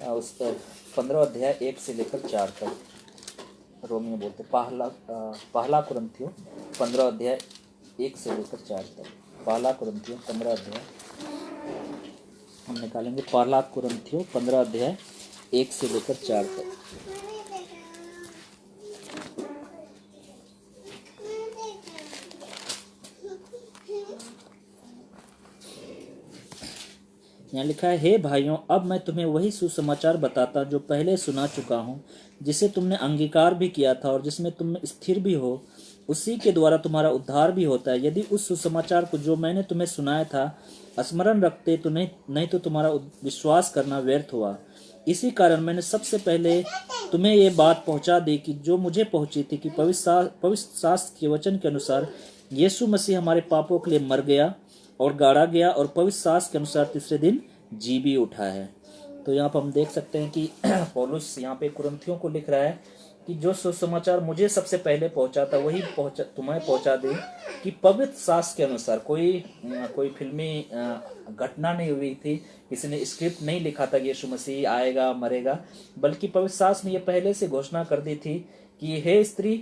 उस 15 अध्याय 1 से लेकर 4 तक रोमियो बोलते पहला कुरिन्थियों 15 अध्याय 1 से लेकर 4 तक। पहला कुरिन्थियों 15 अध्याय हम निकालेंगे। पहला कुरिन्थियों 15 अध्याय 1 से लेकर 4 तक। यहाँ लिखा है, हे भाइयों, अब मैं तुम्हें वही सुसमाचार बताता जो पहले सुना चुका हूँ, जिसे तुमने अंगीकार भी किया था और जिसमें तुम स्थिर भी हो, उसी के द्वारा तुम्हारा उद्धार भी होता है। यदि उस सुसमाचार को जो मैंने तुम्हें सुनाया था स्मरण रखते तो नहीं तो तुम्हारा विश्वास करना व्यर्थ हुआ। इसी कारण मैंने सबसे पहले तुम्हें ये बात पहुंचा दी कि जो मुझे पहुंची थी कि पवित्र शास्त्र के वचन के अनुसार यीशु मसीह हमारे पापों के लिए मर गया और गाड़ा गया और पवित्र शास्त्र के अनुसार तीसरे दिन जी भी उठा है। तो यहाँ पर हम देख सकते हैं कि पौलुस यहाँ पे कुरिन्थियों को लिख रहा है कि जो सुसमाचार मुझे सबसे पहले पहुंचा था वही तुम्हें पहुंचा दे कि पवित्र शास्त्र के अनुसार कोई फिल्मी घटना नहीं हुई थी, किसी ने स्क्रिप्ट नहीं लिखा था कि यीशु मसीह आएगा मरेगा, बल्कि पवित्र शास्त्र ने ये पहले से घोषणा कर दी थी कि हे स्त्री,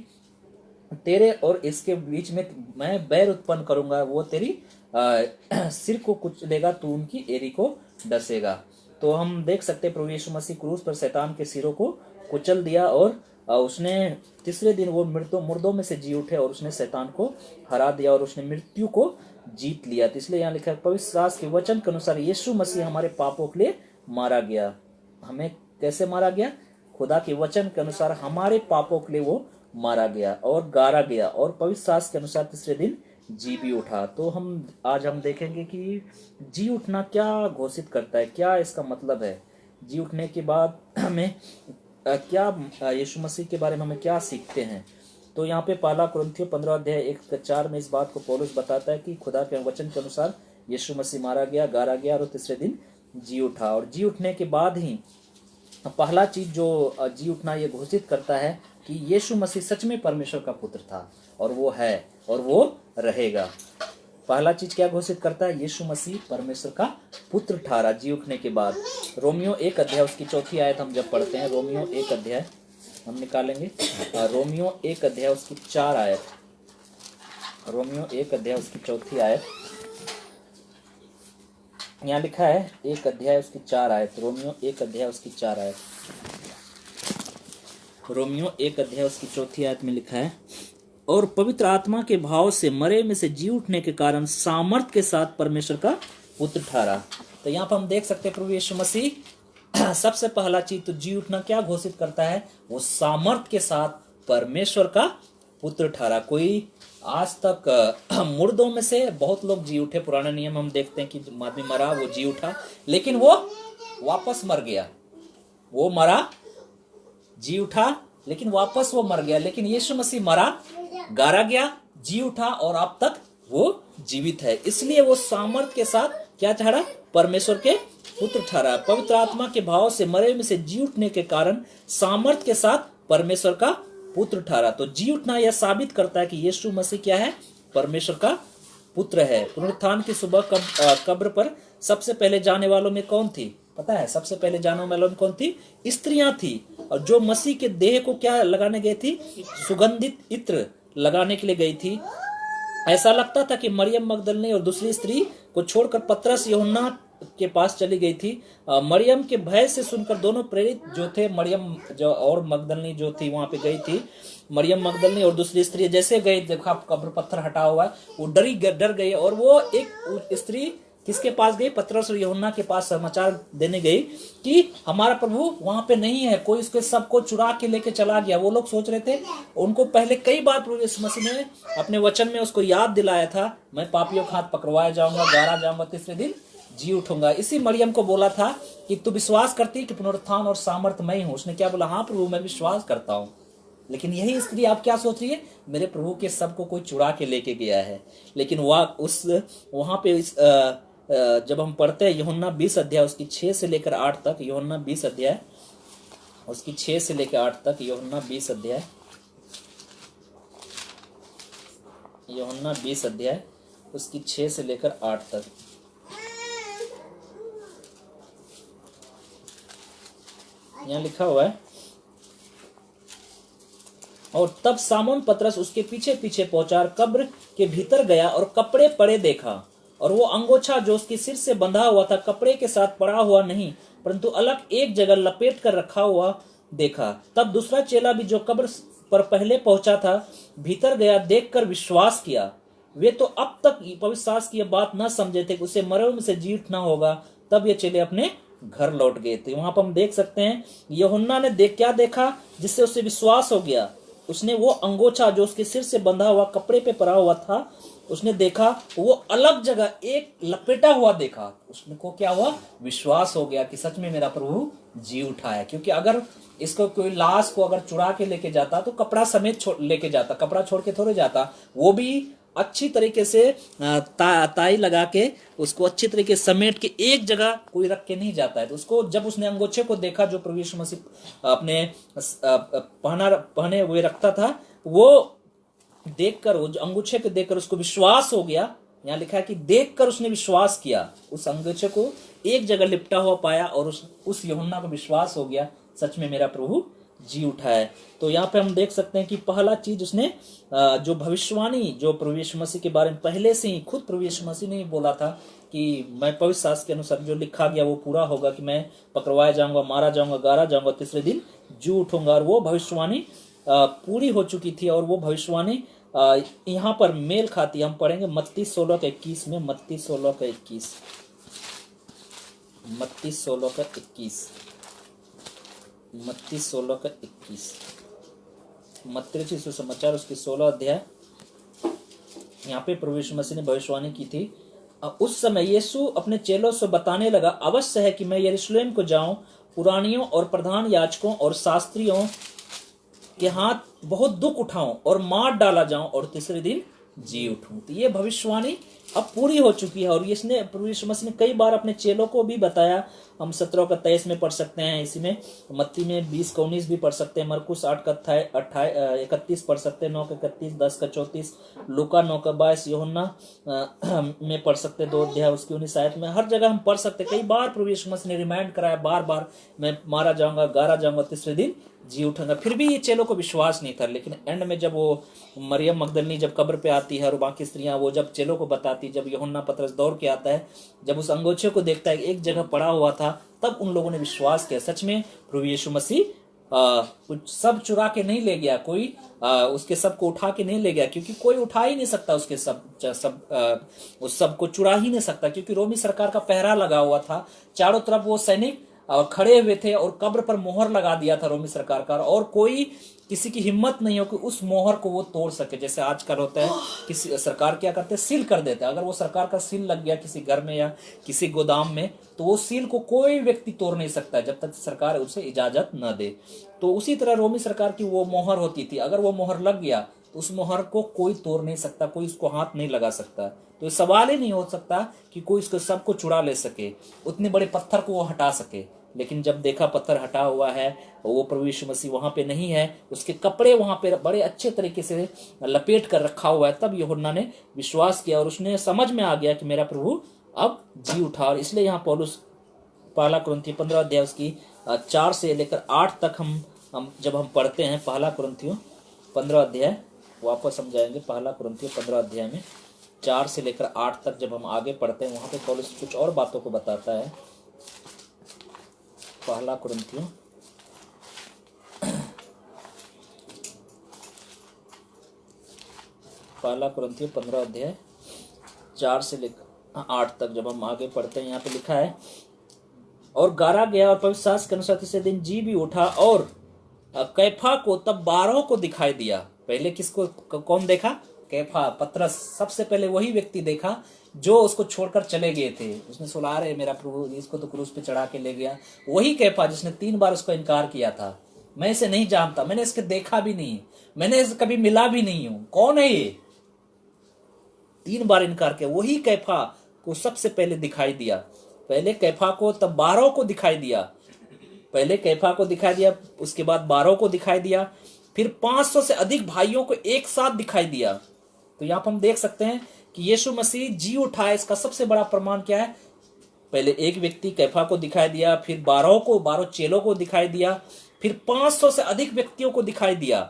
तेरे और इसके बीच में मैं बैर उत्पन्न करूंगा, वो तेरी सिर को कुचलेगा, तू उनकी एरी को डसेगा। तो हम देख सकते हैं प्रभु यीशु मसीह क्रूस पर शैतान के सिरों को कुचल दिया और उसने तीसरे दिन वो मुर्दों में से जी उठे और उसने शैतान को हरा दिया और उसने मृत्यु को जीत लिया। तो इसलिए यहाँ लिखा है पवित्र शास्त्र के वचन के अनुसार यीशु मसीह हमारे पापों के लिए मारा गया। हमें कैसे मारा गया? खुदा के वचन के अनुसार हमारे पापों के लिए वो मारा गया और गाड़ा गया और पवित्र शास्त्र के अनुसार तीसरे दिन जी भी उठा। तो आज हम देखेंगे कि जी उठना क्या घोषित करता है, क्या इसका मतलब है। जी उठने के बाद हमें क्या यीशु मसीह के बारे में हमें क्या सीखते हैं। तो यहाँ पे पहला कुरिन्थियों 15 अध्याय 1-4 में इस बात को पौलुस बताता है कि खुदा के वचन के अनुसार यीशु मसीह मारा गया, गाड़ा गया और तीसरे दिन जी उठा। और जी उठने के बाद ही पहला चीज जो जी उठना ये घोषित करता है कि यीशु मसीह सच में परमेश्वर का पुत्र था और वो है और वो रहेगा। पहला चीज क्या घोषित करता है? यीशु मसीह परमेश्वर का पुत्र ठहरा जी उठने के बाद। रोमियो 1 अध्याय उसकी 4थी आयत हम जब पढ़ते हैं, रोमियो 1 अध्याय हम निकालेंगे। रोमियो 1 अध्याय उसकी 4 आयत, रोमियो 1 अध्याय उसकी 4थी आयत यहाँ लिखा है। 1 अध्याय उसकी 4 आयत, रोमियो 1 अध्याय उसकी 4 आयत, रोमियो 1 अध्याय उसकी 4थी आयत में लिखा है, और पवित्र आत्मा के भाव से मरे में से जी उठने के कारण सामर्थ के साथ परमेश्वर का पुत्र ठहरा। तो यहाँ पर हम देख सकते हैं प्रभु यीशु मसीह सबसे पहला चीज तो जी उठना क्या घोषित करता है? वो सामर्थ के साथ परमेश्वर का पुत्र ठहरा। कोई आज तक मुर्दों में से बहुत लोग जी उठे। पुराने नियम हम देखते हैं कि आदमी मरा वो जी उठा, लेकिन वो वापस मर गया। वो मरा जी उठा लेकिन वापस वो मर गया। लेकिन यीशु मसीह मरा, गाड़ा गया, जी उठा और अब तक वो जीवित है। इसलिए वो सामर्थ के साथ क्या ठहरा? परमेश्वर के पुत्र ठहरा। पवित्र आत्मा के भाव से मरे में से जी उठने के कारण सामर्थ के साथ परमेश्वर का पुत्र ठहरा। तो जी उठना यह साबित करता है कि यीशु मसीह क्या है? परमेश्वर का पुत्र है। पुनरुत्थान की सुबह कब्र पर सबसे पहले जाने वालों में कौन थी? पता है सबसे पहले जाने वालों में कौन थी? स्त्रियां थी। और जो मसीह के देह को क्या लगाने गई थी? सुगंधित इत्र लगाने के लिए गई थी। ऐसा लगता था कि मरियम मगदलनी और दूसरी स्त्री को छोड़कर पतरस यूहन्ना के पास चली गई थी। मरियम के भय से सुनकर दोनों प्रेरित जो थे, मरियम जो और मगदलनी जो थी वहां पे गई थी, मरियम मगदलनी और दूसरी स्त्री जैसे गई, देखा कब्र पत्थर हटा हुआ है, वो डर गई और वो एक स्त्री किसके पास गई? पतरस और यूहन्ना के पास समाचार देने गई कि हमारा प्रभु वहां पे नहीं है, कोई उसके सबको चुरा के लेके चला गया। वो लोग सोच रहे थे, उनको पहले कई बार प्रभु यीशु मसीह ने अपने वचन में उसको याद दिलाया था, मैं पापियों का हाथ पकड़वाया जाऊंगा, गाड़ा जाऊंगा, तीसरे दिन जी उठूंगा। इसी मरियम को बोला था कि तू विश्वास करती कि पुनरुत्थान और सामर्थ मैं ही हूं। उसने क्या बोला? हाँ प्रभु मैं विश्वास करता हूं। लेकिन यही स्त्री आप क्या सोच रही है? मेरे प्रभु के सब को कोई चुरा के लेके गया है। लेकिन वहां पे जब हम पढ़ते हैं यूहन्ना 20 अध्याय उसकी 6 से लेकर 8 तक, यूहन्ना 20 अध्याय उसकी 6 से लेकर 8 तक, यूहन्ना 20 अध्याय, यूहन्ना 20 अध्याय उसकी 6 से लेकर 8 तक। यहाँ लिखा हुआ है, और तब सामोन पतरस उसके पीछे पीछे पहुंचा और कब्र के भीतर गया और कपड़े पड़े देखा, और वो अंगोछा जो उसके सिर से बंधा हुआ था कपड़े के साथ पड़ा हुआ नहीं, परंतु अलग एक जगह लपेट कर रखा हुआ देखा। तब दूसरा चेला भी जो कब्र पर पहले पहुंचा था भीतर गया, देखकर विश्वास किया। वे तो अब तक पवित्र शास्त्र की यह बात न समझे थे कि उसे मरे में से जी उठना होगा। तब ये चेले अपने घर लौट गए थे। वहां पर हम देख सकते हैं यूहन्ना ने क्या देखा जिससे उसे विश्वास हो गया। उसने वो अंगोछा जो उसके सिर से बंधा हुआ कपड़े पे पड़ा हुआ था, उसने देखा, वो अलग जगह एक लपेटा हुआ देखा। उसने को क्या हुआ, विश्वास हो गया कि सच में मेरा प्रभु जी उठा है। क्योंकि अगर इसको कोई लाश को अगर चुरा के लेके जाता तो कपड़ा समेत लेके जाता, कपड़ा छोड़ के थोड़े जाता, वो भी अच्छी तरीके से ताई लगा के उसको अच्छी तरीके से समेट के एक जगह कोई रख के नहीं जाता है। तो उसको जब उसने अंगोछे को देखा जो प्रभु यीशु मसीह अपने पहने हुए रखता था, वो देखकर, वो अंगूछे को देखकर उसको विश्वास हो गया। यहाँ लिखा है कि देखकर उसने विश्वास किया, उस अंगूछे को एक जगह लिपटा हुआ पाया और उस यूहन्ना को विश्वास हो गया सच में मेरा प्रभु जी उठा है। तो यहाँ पे हम देख सकते हैं कि पहला चीज उसने जो भविष्यवाणी जो प्रभु यीशु मसीह के बारे में पहले से ही खुद प्रभु यीशु मसीह ने बोला था कि मैं पवित्र शास्त्र के अनुसार जो लिखा गया वो पूरा होगा कि मैं पकड़वाया जाऊंगा, मारा जाऊंगा, गाड़ा जाऊंगा, तीसरे दिन जी उठूंगा। और वो भविष्यवाणी पूरी हो चुकी थी। और वो भविष्यवाणी यहाँ पर मेल खाती। हम पढ़ेंगे मत्ती 16:21 में, मत्ती 16:21, मत्ती 16:21, मत्ती 16:21, मत्ती सुसमाचार उसकी 16 अध्याय। यहाँ पे प्रभु यीशु मसीह ने भविष्यवाणी की थी। उस समय यीशु अपने चेलों से बताने लगा, अवश्य है कि मैं यरूशलेम को जाऊं, पुरानियों और प्रधान याजकों और शास्त्रियों के हाथ बहुत दुख उठाऊं और मार डाला जाऊं और तीसरे दिन जी उठूं। तो ये भविष्यवाणी अब पूरी हो चुकी है। और इसने प्रभु यीशु मसीह ने कई बार अपने चेलों को भी बताया। हम 17:23 में पढ़ सकते हैं, इसी में मत्ती में 20:19 भी पढ़ सकते हैं, मरकुस 8:31 पढ़ सकते हैं, 9:31, 10:34, लूका 9:22, यूहन्ना में पढ़ सकते हैं 2 अध्याय उसकी 19 आयत में। हर जगह हम पढ़ सकते। कई बार प्रभु यीशु मसीह ने रिमाइंड कराया बार बार, मैं मारा जाऊंगा, गाड़ा जाऊंगा, तीसरे दिन जी उठूंगा। फिर भी ये चेलों को विश्वास नहीं था। लेकिन एंड में जब वो मरियम मगदलिनी जब कब्र पे आती है और बाकी स्त्रियां वो जब चेलों को बताती, जब यूहन्ना पतरस दौड़ के आता है, जब उस अंगोछे को देखता है एक जगह पड़ा हुआ था, तब उन लोगों ने विश्वास किया सच में प्रभु यीशु मसीह कुछ सब चुरा के नहीं ले गया, कोई उसके सब को उठा के नहीं ले गया। क्योंकि कोई उठा ही नहीं सकता उसके उस सब को चुरा ही नहीं सकता, क्योंकि रोमी सरकार का पहरा लगा हुआ था। चारों तरफ वो सैनिक खड़े हुए थे और कब्र पर मोहर लगा दिया था रोमी सरकार का। और कोई किसी की हिम्मत नहीं हो कि उस मोहर को वो तोड़ सके। जैसे आजकल होता है, किसी सरकार क्या करते हैं, सील कर देते हैं। अगर वो सरकार का सील लग गया किसी घर में या किसी गोदाम में, तो वो सील को कोई व्यक्ति तोड़ नहीं सकता जब तक सरकार उसे इजाजत न दे। तो उसी तरह रोमी सरकार की वो मोहर होती थी। अगर वो मोहर लग गया तो उस मोहर को कोई तोड़ नहीं सकता, कोई उसको हाथ नहीं लगा सकता। तो सवाल ही नहीं हो सकता कि कोई इसको सबको चुरा ले सके, उतने बड़े पत्थर को वो हटा सके। लेकिन जब देखा पत्थर हटा हुआ है, वो प्रभु यीशु मसीह वहां पे नहीं है, उसके कपड़े वहां पे बड़े अच्छे तरीके से लपेट कर रखा हुआ है, तब यूहन्ना ने विश्वास किया और उसने समझ में आ गया कि मेरा प्रभु अब जी उठा। और इसलिए यहाँ पौलुस पहला कुरिन्थियों 15 अध्याय उसकी 4 से लेकर 8 तक हम जब हम पढ़ते हैं, पहला कुरिन्थियों 15 अध्याय वापस हम जाएंगे, पहला कुरिन्थियों 15 अध्याय में 4 से लेकर 8 तक जब हम आगे पढ़ते हैं, वहां पे पौलुस कुछ और बातों को बताता है। पहला कुरिन्थियों 15 अध्याय 4 से लेकर 8 तक जब हम आगे पढ़ते हैं, यहाँ पे लिखा है, और गाड़ा गया और पवित्र शास्त्र के अनुसार तीसरे दिन जी भी उठा, और कैफा को तब 12 को दिखाई दिया। पहले किसको, कौन देखा? कैफा, पतरस, सबसे पहले वही व्यक्ति देखा जो उसको छोड़कर चले गए थे। उसने सुना रहे मेरा प्रभु इसको तो क्रूस पे चढ़ा के ले गया। वही कैफा जिसने 3 बार उसको इनकार किया था, मैं इसे नहीं जानता, मैंने इसके देखा भी नहीं, मैंने इसे कभी मिला भी नहीं हूं, कौन है ये? 3 बार इनकार किया। वही कैफा को सबसे पहले दिखाई दिया। पहले कैफा को तब 12 को दिखाई दिया, पहले कैफा को दिखाई दिया, उसके बाद 12 को दिखाई दिया, फिर 500 से अधिक भाइयों को एक साथ दिखाई दिया। तो यहां पर हम देख सकते हैं कि यीशु मसीह जी उठा है। इसका सबसे बड़ा प्रमाण क्या है? पहले एक व्यक्ति कैफा को दिखाई दिया, फिर 12 चेलों को दिखाई दिया, फिर 500 से अधिक व्यक्तियों को दिखाई दिया,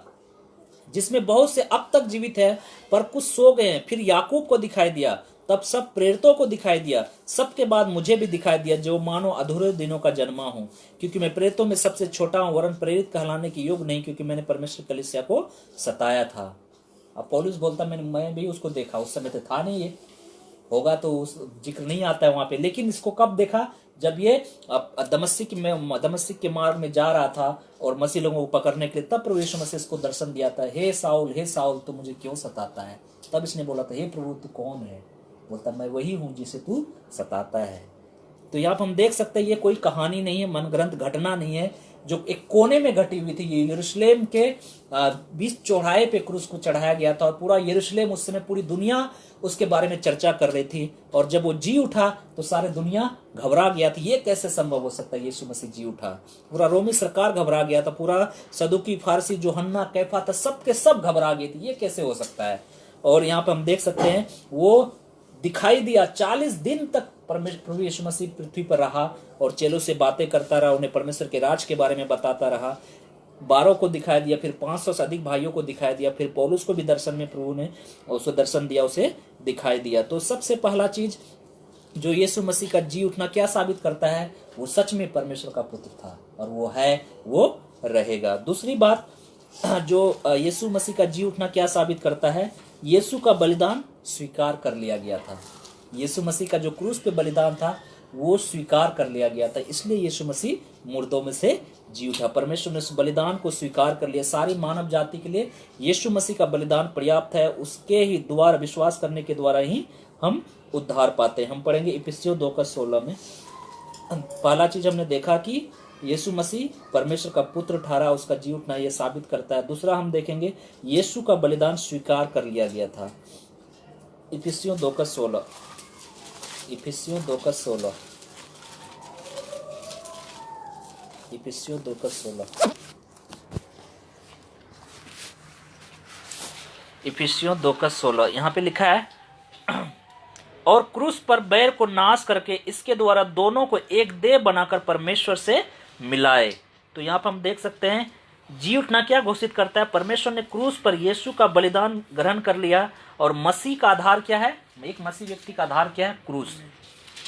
जिसमें बहुत से अब तक जीवित है पर कुछ सो गए हैं। फिर याकूब को दिखाई दिया, तब सब प्रेरितों को दिखाई दिया, सबके बाद मुझे भी दिखाई दिया, जो मानो अधूरे दिनों का जन्मा हूं, क्योंकि मैं प्रेरितों में सबसे छोटा हूं, वरन प्रेरित कहलाने के योग्य नहीं, क्योंकि मैंने परमेश्वर कलीसिया को सताया था। अब पौलुस बोलता मैं भी उसको देखा, उस समय तो था नहीं, ये होगा तो उस जिक्र नहीं आता है वहां पे। लेकिन इसको कब देखा? जब ये दमस्किक के मार्ग में जा रहा था और मसीह लोगों को पकड़ने के लिए, तब प्रभु यीशु मसीह इसको दर्शन दिया था, हे साउल तो मुझे क्यों सताता है? तब इसने बोला था, हे प्रभु तू कौन है? बोलता मैं वही हूं जिसे तू सताता है। तो यहाँ पर हम देख सकते हैं ये कोई कहानी नहीं है, मनगढ़ंत घटना नहीं है, जो एक कोने में घटी हुई थी। ये यरूशलेम के बीच चौराहे पे क्रूस को चढ़ाया गया था और पूरा यरूशलेम उस समय, पूरी दुनिया उसके बारे में चर्चा कर रही थी। और जब वो जी उठा तो सारी दुनिया घबरा गया था, ये कैसे संभव हो सकता है? यीशु मसीह जी उठा, पूरा रोमी सरकार घबरा गया था, पूरा सदुकी, फारसी, यूहन्ना, कैफा था, सबके सब घबरा गए थे, ये कैसे हो सकता है? और यहाँ पे हम देख सकते हैं वो दिखाई दिया। 40 दिन तक प्रभु यीशु मसीह पृथ्वी पर रहा और चेलों से बातें करता रहा, उन्हें परमेश्वर के राज के बारे में बताता रहा। 12 को दिखाई दिया, फिर 500 से अधिक भाइयों को दिखाई दिया, फिर पौलुस को भी दर्शन में प्रभु ने उसको दर्शन दिया, उसे दिखाई दिया। तो सबसे पहला चीज जो यीशु मसीह का जी उठना क्या साबित करता है? वो सच में परमेश्वर का पुत्र था और वो है, वो रहेगा। दूसरी बात जो यीशु मसीह का जी उठना क्या साबित करता है? यीशु का बलिदान स्वीकार कर लिया गया था। यीशु मसीह का जो क्रूस पे बलिदान था वो स्वीकार कर लिया गया था, इसलिए यीशु मसीह मुर्दों में से जी उठा। परमेश्वर ने उस बलिदान को स्वीकार कर लिया। सारी मानव जाति के लिए यीशु मसीह का बलिदान पर्याप्त है, उसके ही द्वारा, विश्वास करने के द्वारा ही हम उद्धार पाते हैं। हम पढ़ेंगे इफिसियों 2:16 में। पहला चीज हमने देखा कि यीशु मसीह परमेश्वर का पुत्र ठहरा, उसका जी उठना यह साबित करता है। दूसरा हम देखेंगे यीशु का बलिदान स्वीकार कर लिया गया था। इफिसियों 2:16, इफिसियों 2:16, इफिसियों 2:16, इफिसियों 2:16 यहाँ पे लिखा है, और क्रूस पर बैर को नाश करके इसके द्वारा दोनों को एक देह बनाकर परमेश्वर से मिलाए। तो यहाँ पर हम देख सकते हैं जी उठना क्या घोषित करता है? परमेश्वर ने क्रूस पर यीशु का बलिदान ग्रहण कर लिया। और मसीह का आधार क्या है? एक मसीह व्यक्ति का आधार क्या है? क्रूस।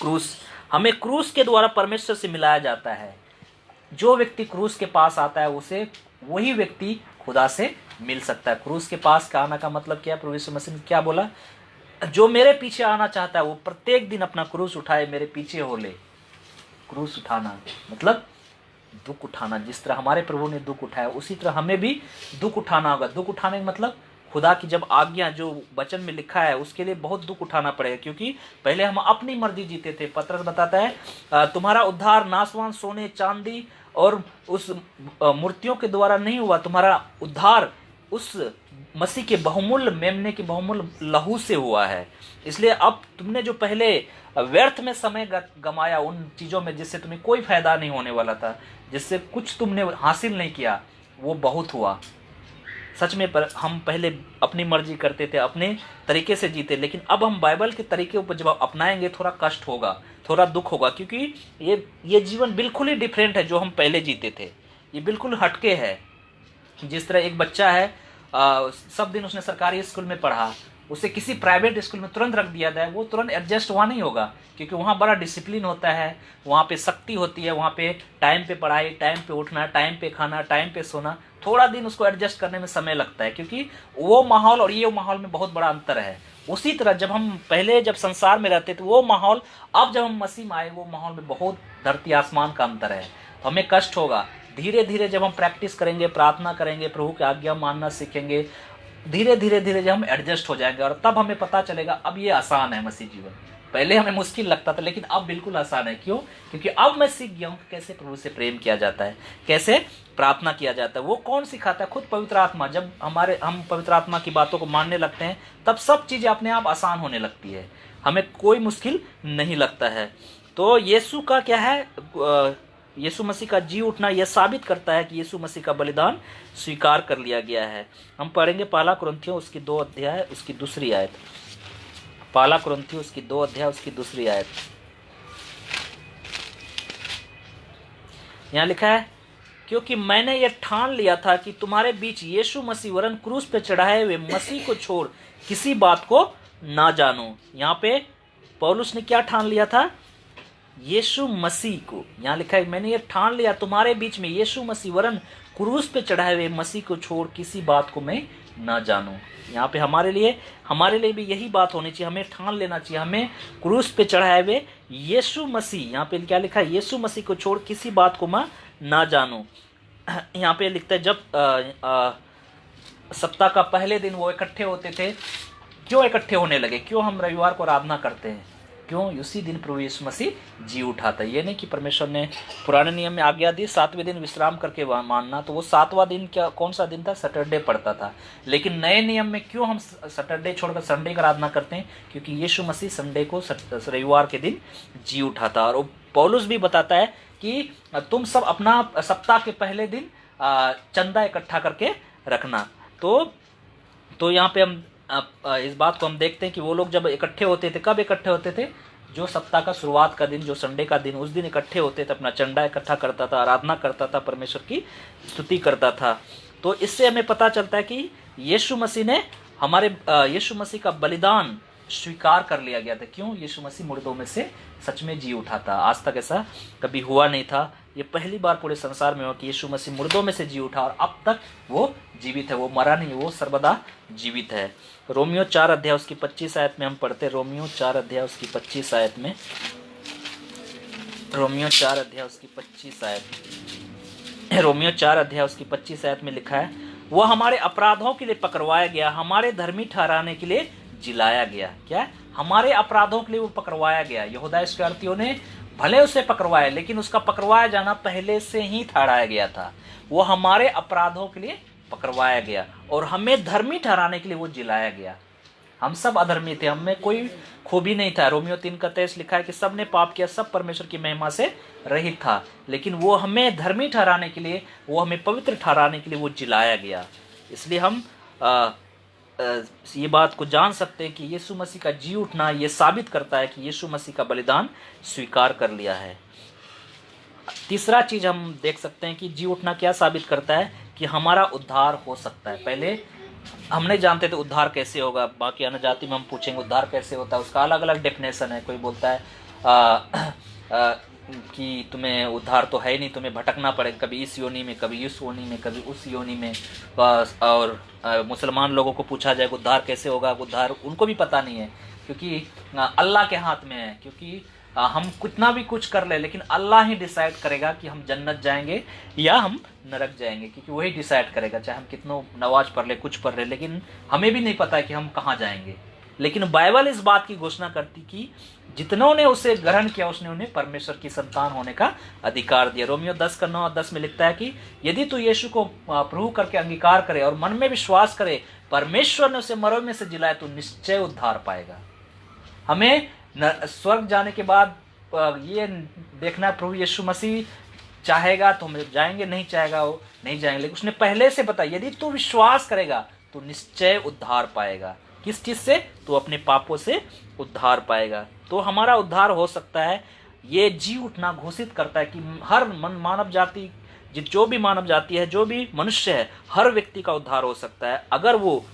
क्रूस, हमें क्रूस के द्वारा परमेश्वर से मिलाया जाता है। जो व्यक्ति क्रूस के पास आता है उसे, वही व्यक्ति खुदा से मिल सकता है। क्रूस के पास का आना का मतलब क्या है? प्रभु यीशु मसीह ने क्या बोला? जो मेरे पीछे आना चाहता है वो प्रत्येक दिन अपना क्रूस उठाए, मेरे पीछे हो ले। क्रूस उठाना मतलब दुख उठाना। जिस तरह हमारे प्रभु ने दुख उठाया, उसी तरह हमें भी दुख उठाना होगा। दुख उठाने का मतलब खुदा की जब आज्ञा, जो वचन में लिखा है, उसके लिए बहुत दुख उठाना पड़ेगा, क्योंकि पहले हम अपनी मर्जी जीते थे। पतरस बताता है तुम्हारा उद्धार नासवान सोने, चांदी और उस मूर्तियों के द्वारा नहीं हुआ, तुम्हारा उद्धार उस मसीह के बहुमूल्य मेमने के बहुमूल्य लहू से हुआ है। इसलिए अब तुमने जो पहले व्यर्थ में समय गमाया उन चीज़ों में जिससे तुम्हें कोई फायदा नहीं होने वाला था, जिससे कुछ तुमने हासिल नहीं किया, वो बहुत हुआ। सच में पर हम पहले अपनी मर्जी करते थे, अपने तरीके से जीते, लेकिन अब हम बाइबल के तरीके ऊपर जब अपनाएंगे थोड़ा कष्ट होगा, थोड़ा दुख होगा, क्योंकि ये जीवन बिल्कुल ही डिफरेंट है जो हम पहले जीते थे। ये बिल्कुल हटके है। जिस तरह एक बच्चा है, सब दिन उसने सरकारी स्कूल में पढ़ा, उसे किसी प्राइवेट स्कूल में तुरंत रख दिया जाए, वो तुरंत एडजस्ट वहाँ नहीं होगा, क्योंकि वहाँ बड़ा डिसिप्लिन होता है, वहाँ पे सख्ती होती है, वहाँ पे टाइम पे पढ़ाई, टाइम पे उठना, टाइम पे खाना, टाइम पे सोना। थोड़ा दिन उसको एडजस्ट करने में समय लगता है, क्योंकि वो माहौल और ये माहौल में बहुत बड़ा अंतर है। उसी तरह जब हम पहले जब संसार में रहते थे वो माहौल, अब जब हम मसीह में आए वो माहौल में बहुत धरती आसमान का अंतर है। तो हमें कष्ट होगा। धीरे धीरे जब हम प्रैक्टिस करेंगे, प्रार्थना करेंगे, प्रभु की आज्ञा मानना सीखेंगे, धीरे धीरे धीरे जब हम एडजस्ट हो जाएंगे, और तब हमें पता चलेगा अब ये आसान है मसीह जीवन। पहले हमें मुश्किल लगता था, लेकिन अब बिल्कुल आसान है। क्यों? क्योंकि अब मैं सीख गया हूँ कैसे प्रभु से प्रेम किया जाता है, कैसे प्रार्थना किया जाता है। वो कौन सिखाता है? खुद पवित्र आत्मा। जब हम पवित्र आत्मा की बातों को मानने लगते हैं, तब सब चीज़ें अपने आप आसान होने लगती है, हमें कोई मुश्किल नहीं लगता है। तो यीशु का क्या है, यीशु मसीह का जी उठना यह साबित करता है कि यीशु मसीह का बलिदान स्वीकार कर लिया गया है। हम पढ़ेंगे पहला कुरिन्थियों उसकी 2 अध्याय उसकी दूसरी आयत। पहला कुरिन्थियों उसकी 2 अध्याय उसकी दूसरी आयत। यहाँ लिखा है क्योंकि मैंने ये ठान लिया था कि तुम्हारे बीच यीशु मसीह वरन क्रूस पे चढ़ाए हुए मसीह को छोड़ किसी बात को ना जानो। यहाँ पे पौलुस ने क्या ठान लिया था? यीशु मसीह को। यहाँ लिखा है मैंने ये ठान लिया तुम्हारे बीच में यीशु मसीह वरन क्रूस पे चढ़ाए हुए मसीह को छोड़ किसी बात को मैं ना जानूं। यहाँ पे हमारे लिए भी यही बात होनी चाहिए, हमें ठान लेना चाहिए, हमें क्रूस पे चढ़ाए हुए यीशु मसीह, यहाँ पे क्या लिखा है? यीशु मसीह को छोड़ किसी बात को मैं ना जानूं। यहाँ पे लिखता है जब सप्ताह का पहले दिन वो इकट्ठे होते थे, क्यों इकट्ठे होने लगे? क्यों हम रविवार को आराधना करते हैं? क्यों? उसी दिन प्रभु यीशु मसीह जी उठा था। ये नहीं कि परमेश्वर ने पुराने नियम में आज्ञा दी 7वें दिन विश्राम करके मानना, तो वो 7वां दिन क्या कौन सा दिन था? सैटरडे पड़ता था। लेकिन नए नियम में क्यों हम सैटरडे छोड़कर संडे का आराधना करते हैं? क्योंकि यीशु मसीह संडे को रविवार के दिन जी उठा था। और पौलुस भी बताता है कि तुम सब अपना सप्ताह के पहले दिन चंदा इकट्ठा करके रखना। तो यहाँ पे हम इस बात को हम देखते हैं कि वो लोग जब इकट्ठे होते थे, कब इकट्ठे होते थे? जो सप्ताह का शुरुआत का दिन, जो संडे का दिन, उस दिन इकट्ठे होते थे, अपना चंदा इकट्ठा करता था, आराधना करता था, परमेश्वर की स्तुति करता था। तो इससे हमें पता चलता है कि यीशु मसीह का बलिदान स्वीकार कर लिया गया था। क्यों? यीशु मसीह मुर्दों में से सच में जी उठा था। आज तक ऐसा कभी हुआ नहीं था। ये पहली बार पूरे संसार में हुआ कि यीशु मसीह मुर्दों में से जी उठा और अब तक वो जीवित है, वो मरा नहीं, वो सर्वदा जीवित है। रोमियो 4 अध्याय उसकी 25 आयत में हम पढ़ते हैं। रोमियो 4 अध्याय उसकी 25 आयत में, रोमियो 4 अध्याय उसकी 25 आयत, रोमियो 4 अध्याय उसकी 25 आयत में लिखा है वो हमारे अपराधों के लिए पकड़वाया गया, हमारे धर्मी ठहराने के लिए जिलाया गया। क्या? हमारे अपराधों के लिए वो पकड़वाया गया। यहूदा इस्करियोती ने भले उसे पकड़वाया, लेकिन उसका पकड़वाया जाना पहले से ही ठहराया गया था। वो हमारे अपराधों के लिए पकड़वाया गया और हमें धर्मी ठहराने के लिए वो जिलाया गया। हम सब अधर्मी थे, हमें कोई खूबी नहीं था। रोमियो 3 का 23 लिखा है कि सब ने पाप किया, सब परमेश्वर की महिमा से रहित था, लेकिन वो हमें धर्मी ठहराने के लिए, वो हमें पवित्र ठहराने के लिए वो जिलाया गया। इसलिए हम ये बात को जान सकते हैं कि यीशु मसीह का जी उठना ये साबित करता है कि यीशु मसीह का बलिदान स्वीकार कर लिया है। तीसरा चीज हम देख सकते हैं कि जी उठना क्या साबित करता है? कि हमारा उद्धार हो सकता है। पहले हम नहीं जानते थे उद्धार कैसे होगा, बाकी अन्य जाति में हम पूछेंगे उद्धार कैसे होता है, उसका अलग अलग डेफिनेशन है। कोई बोलता है कि तुम्हें उद्धार तो है ही नहीं, तुम्हें भटकना पड़ेगा, कभी इस योनि में, कभी इस योनि में, कभी उस योनि में। और मुसलमान लोगों को पूछा जाए उद्धार कैसे होगा, उद्धार उनको भी पता नहीं है, क्योंकि अल्लाह के हाथ में है। क्योंकि हम कितना भी कुछ कर ले, लेकिन अल्लाह ही डिसाइड करेगा कि हम जन्नत जाएंगे या हम नरक जाएंगे, क्योंकि वही डिसाइड करेगा। चाहे हम कितनों नमाज पढ़ ले, कुछ पढ़ ले, लेकिन हमें भी नहीं पता है कि हम कहाँ जाएंगे। लेकिन बाइबल इस बात की घोषणा करती कि जितनों ने उसे ग्रहण किया, उसने उन्हें परमेश्वर की संतान होने का अधिकार दिया। रोमियो 10 का 9 और 10 में लिखता है कि यदि तू यीशु को प्रभु करके अंगीकार करे और मन में विश्वास करे, परमेश्वर ने उसे मरों में से जिलाया, तो निश्चय उद्धार पाएगा। हमें स्वर्ग जाने के बाद ये देखना, प्रभु यीशु मसीह चाहेगा तो हम जाएंगे, नहीं चाहेगा वो नहीं जाएंगे, लेकिन उसने पहले से बताया यदि तू विश्वास करेगा तो निश्चय उद्धार पाएगा। किस चीज से? तो अपने पापों से उद्धार पाएगा। तो हमारा उद्धार हो सकता है। ये जी उठना घोषित करता है कि हर मानव जाति, जो भी मानव जाति है, जो भी मनुष्य है, हर व्यक्ति का उद्धार हो सकता है अगर वो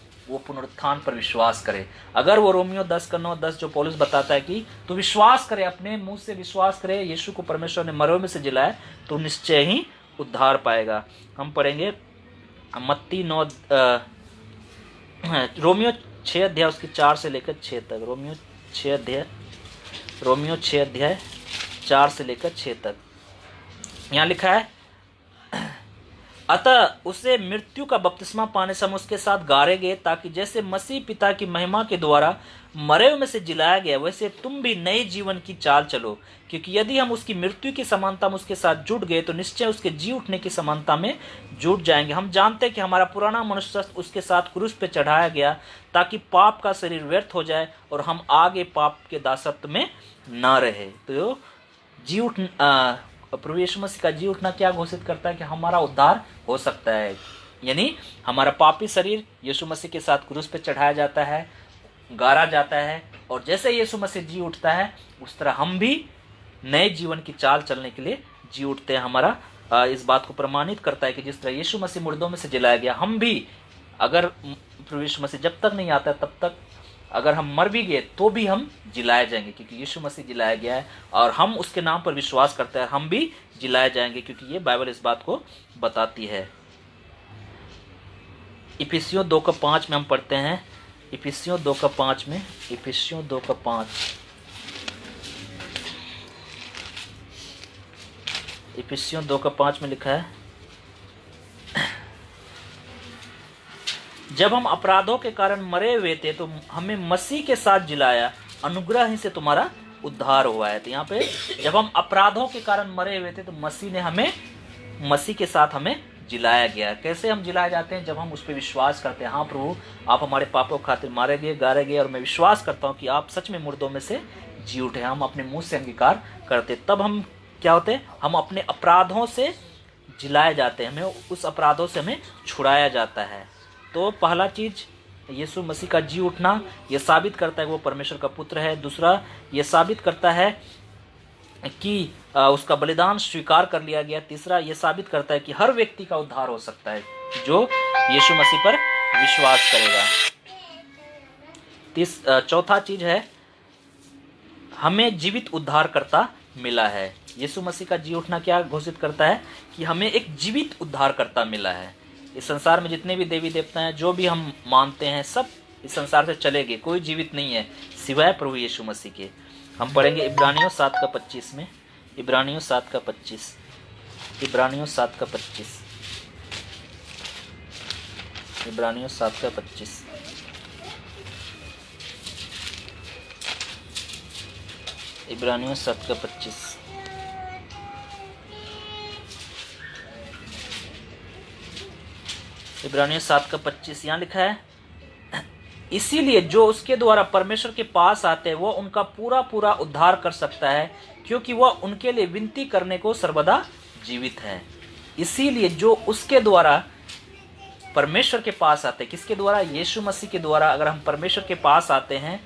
पुनरुत्थान पर विश्वास करे। अगर वो रोमियो 10 का 9 10 जो पौलुस बताता है कि तू विश्वास करे, अपने मुंह से विश्वास करे यीशु को परमेश्वर ने मरों में से जिलाया, तो निश्चय ही उद्धार पाएगा। हम पढ़ेंगे मत्ती 9 रोमियो 6 अध्याय उसके 4 से लेकर 6 तक। रोमियो 6 अध्याय 4 से लेकर 6 तक यहाँ लिखा है, अतः उसे मृत्यु का बपतिस्मा पाने से हम उसके साथ गाड़े गए, ताकि जैसे मसीह पिता की महिमा के द्वारा मरे में से जिलाया गया, वैसे तुम भी नए जीवन की चाल चलो। क्योंकि यदि हम उसकी मृत्यु की समानता में उसके साथ जुट गए, तो निश्चय उसके जी उठने की समानता में जुट जाएंगे। हम जानते हैं कि हमारा पुराना मनुष्य उसके साथ क्रूस पे चढ़ाया गया, ताकि पाप का शरीर व्यर्थ हो जाए और हम आगे पाप के दासत्व में ना रहे। तो जी उठ प्रभु यीशु मसीह का जी उठना क्या घोषित करता है? कि हमारा उद्धार हो सकता है। यानी हमारा पापी शरीर यीशु मसीह के साथ क्रूस पे चढ़ाया जाता है, गाड़ा जाता है, और जैसे यीशु मसीह जी उठता है, उस तरह हम भी नए जीवन की चाल चलने के लिए जी उठते हैं। हमारा इस बात को प्रमाणित करता है कि जिस तरह यीशु मसीह मुर्दों में से जिलाया गया, हम भी अगर प्रभु यीशु मसीह जब तक नहीं आता तब तक अगर हम मर भी गए तो भी हम जिलाए जाएंगे, क्योंकि यीशु मसीह जिलाया गया है और हम उसके नाम पर विश्वास करते हैं, हम भी जिलाए जाएंगे, क्योंकि ये बाइबल इस बात को बताती है। इफिसियों 2:5 में हम पढ़ते हैं, इफिसियों 2:5 में, इफिसियों 2:5, इफिसियों 2:5 में लिखा है, जब हम अपराधों के कारण मरे हुए थे तो हमें मसीह के साथ जिलाया, अनुग्रह ही से तुम्हारा उद्धार हुआ है। तो यहाँ पे जब हम अपराधों के कारण मरे हुए थे तो मसीह ने हमें, मसीह के साथ हमें जिलाया गया। कैसे हम जिलाए जाते हैं? जब हम उस पर विश्वास करते हैं, हाँ प्रभु आप हमारे पापों के खातिर मारे गए, गारे गए, और मैं विश्वास करता हूँ कि आप सच में मुर्दों में से जी उठे। हम अपने मुंह से अंगीकार करते, तब हम क्या होते हैं? हम अपने अपराधों से जिलाए जाते हैं, हमें उस अपराधों से हमें छुड़ाया जाता है। तो पहला चीज यीशु मसीह का जी उठना, यह साबित करता है कि वो परमेश्वर का पुत्र है। दूसरा, यह साबित करता है कि उसका बलिदान स्वीकार कर लिया गया। तीसरा, यह साबित करता है कि हर व्यक्ति का उद्धार हो सकता है जो यीशु मसीह पर विश्वास करेगा। चौथा चीज है, हमें जीवित उद्धारकर्ता मिला है। यीशु मसीह का जी उठना क्या घोषित करता है? कि हमें एक जीवित उद्धारकर्ता मिला है। इस संसार में जितने भी देवी देवता हैं, जो भी हम मानते हैं, सब इस संसार से चले गए, कोई जीवित नहीं है सिवाय प्रभु यीशु मसीह के। हम पढ़ेंगे इब्रानियों 7:25 में, इब्रानियों 7:25, इब्रानियों 7:25, इब्रानियों 7:25, इब्रानियों 7:25। इब्रानियों 7:25 यहाँ लिखा है, इसीलिए जो उसके द्वारा परमेश्वर के पास आते हैं वो उनका पूरा पूरा उद्धार कर सकता है, क्योंकि वह उनके लिए विनती करने को सर्वदा जीवित है। इसीलिए जो उसके द्वारा परमेश्वर के पास आते हैं, किसके द्वारा? यीशु मसीह के द्वारा। अगर हम परमेश्वर के पास आते हैं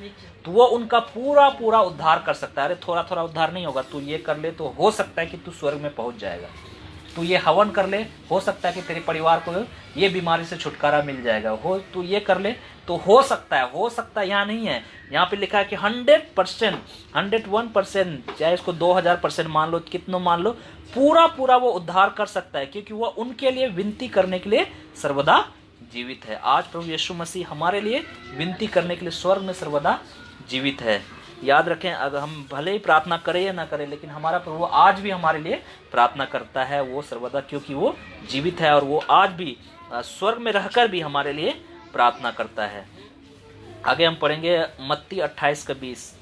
तो वो उनका पूरा पूरा उद्धार कर सकता है। अरे थोड़ा थोड़ा उद्धार नहीं होगा, तू ये कर ले तो हो सकता है कि तू स्वर्ग में पहुंच जाएगा, तू ये हवन कर ले, हो सकता है कि तेरे परिवार को ये बीमारी से छुटकारा मिल जाएगा, हो तू ये कर ले तो हो सकता है यहाँ नहीं है। यहाँ पे लिखा है कि 100%, 101%, चाहे इसको 2000% मान लो, कितना मान लो, पूरा पूरा वो उद्धार कर सकता है, क्योंकि वो उनके लिए विनती करने के लिए सर्वदा जीवित है। आज प्रभु यीशु मसीह हमारे लिए विनती करने के लिए स्वर्ग में सर्वदा जीवित है। याद रखें, अगर हम भले ही प्रार्थना करें या ना करें, लेकिन हमारा प्रभु आज भी हमारे लिए प्रार्थना करता है, वो सर्वदा, क्योंकि वो जीवित है और वो आज भी स्वर्ग में रहकर भी हमारे लिए प्रार्थना करता है। आगे हम पढ़ेंगे मत्ती 28:20,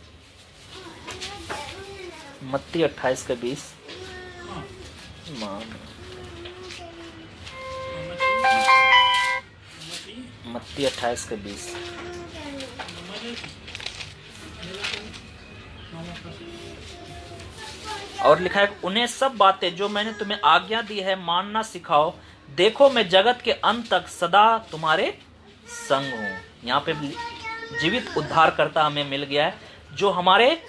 मत्ती 28:20, मत्ती 28:20। और लिखा है, उन्हें सब बातें जो मैंने तुम्हें आज्ञा दी है मानना सिखाओ, देखो मैं जगत के अंत तक सदा तुम्हारे संग हूँ। यहाँ पे जीवित उद्धारकर्ता हमें मिल गया है, जो हमारे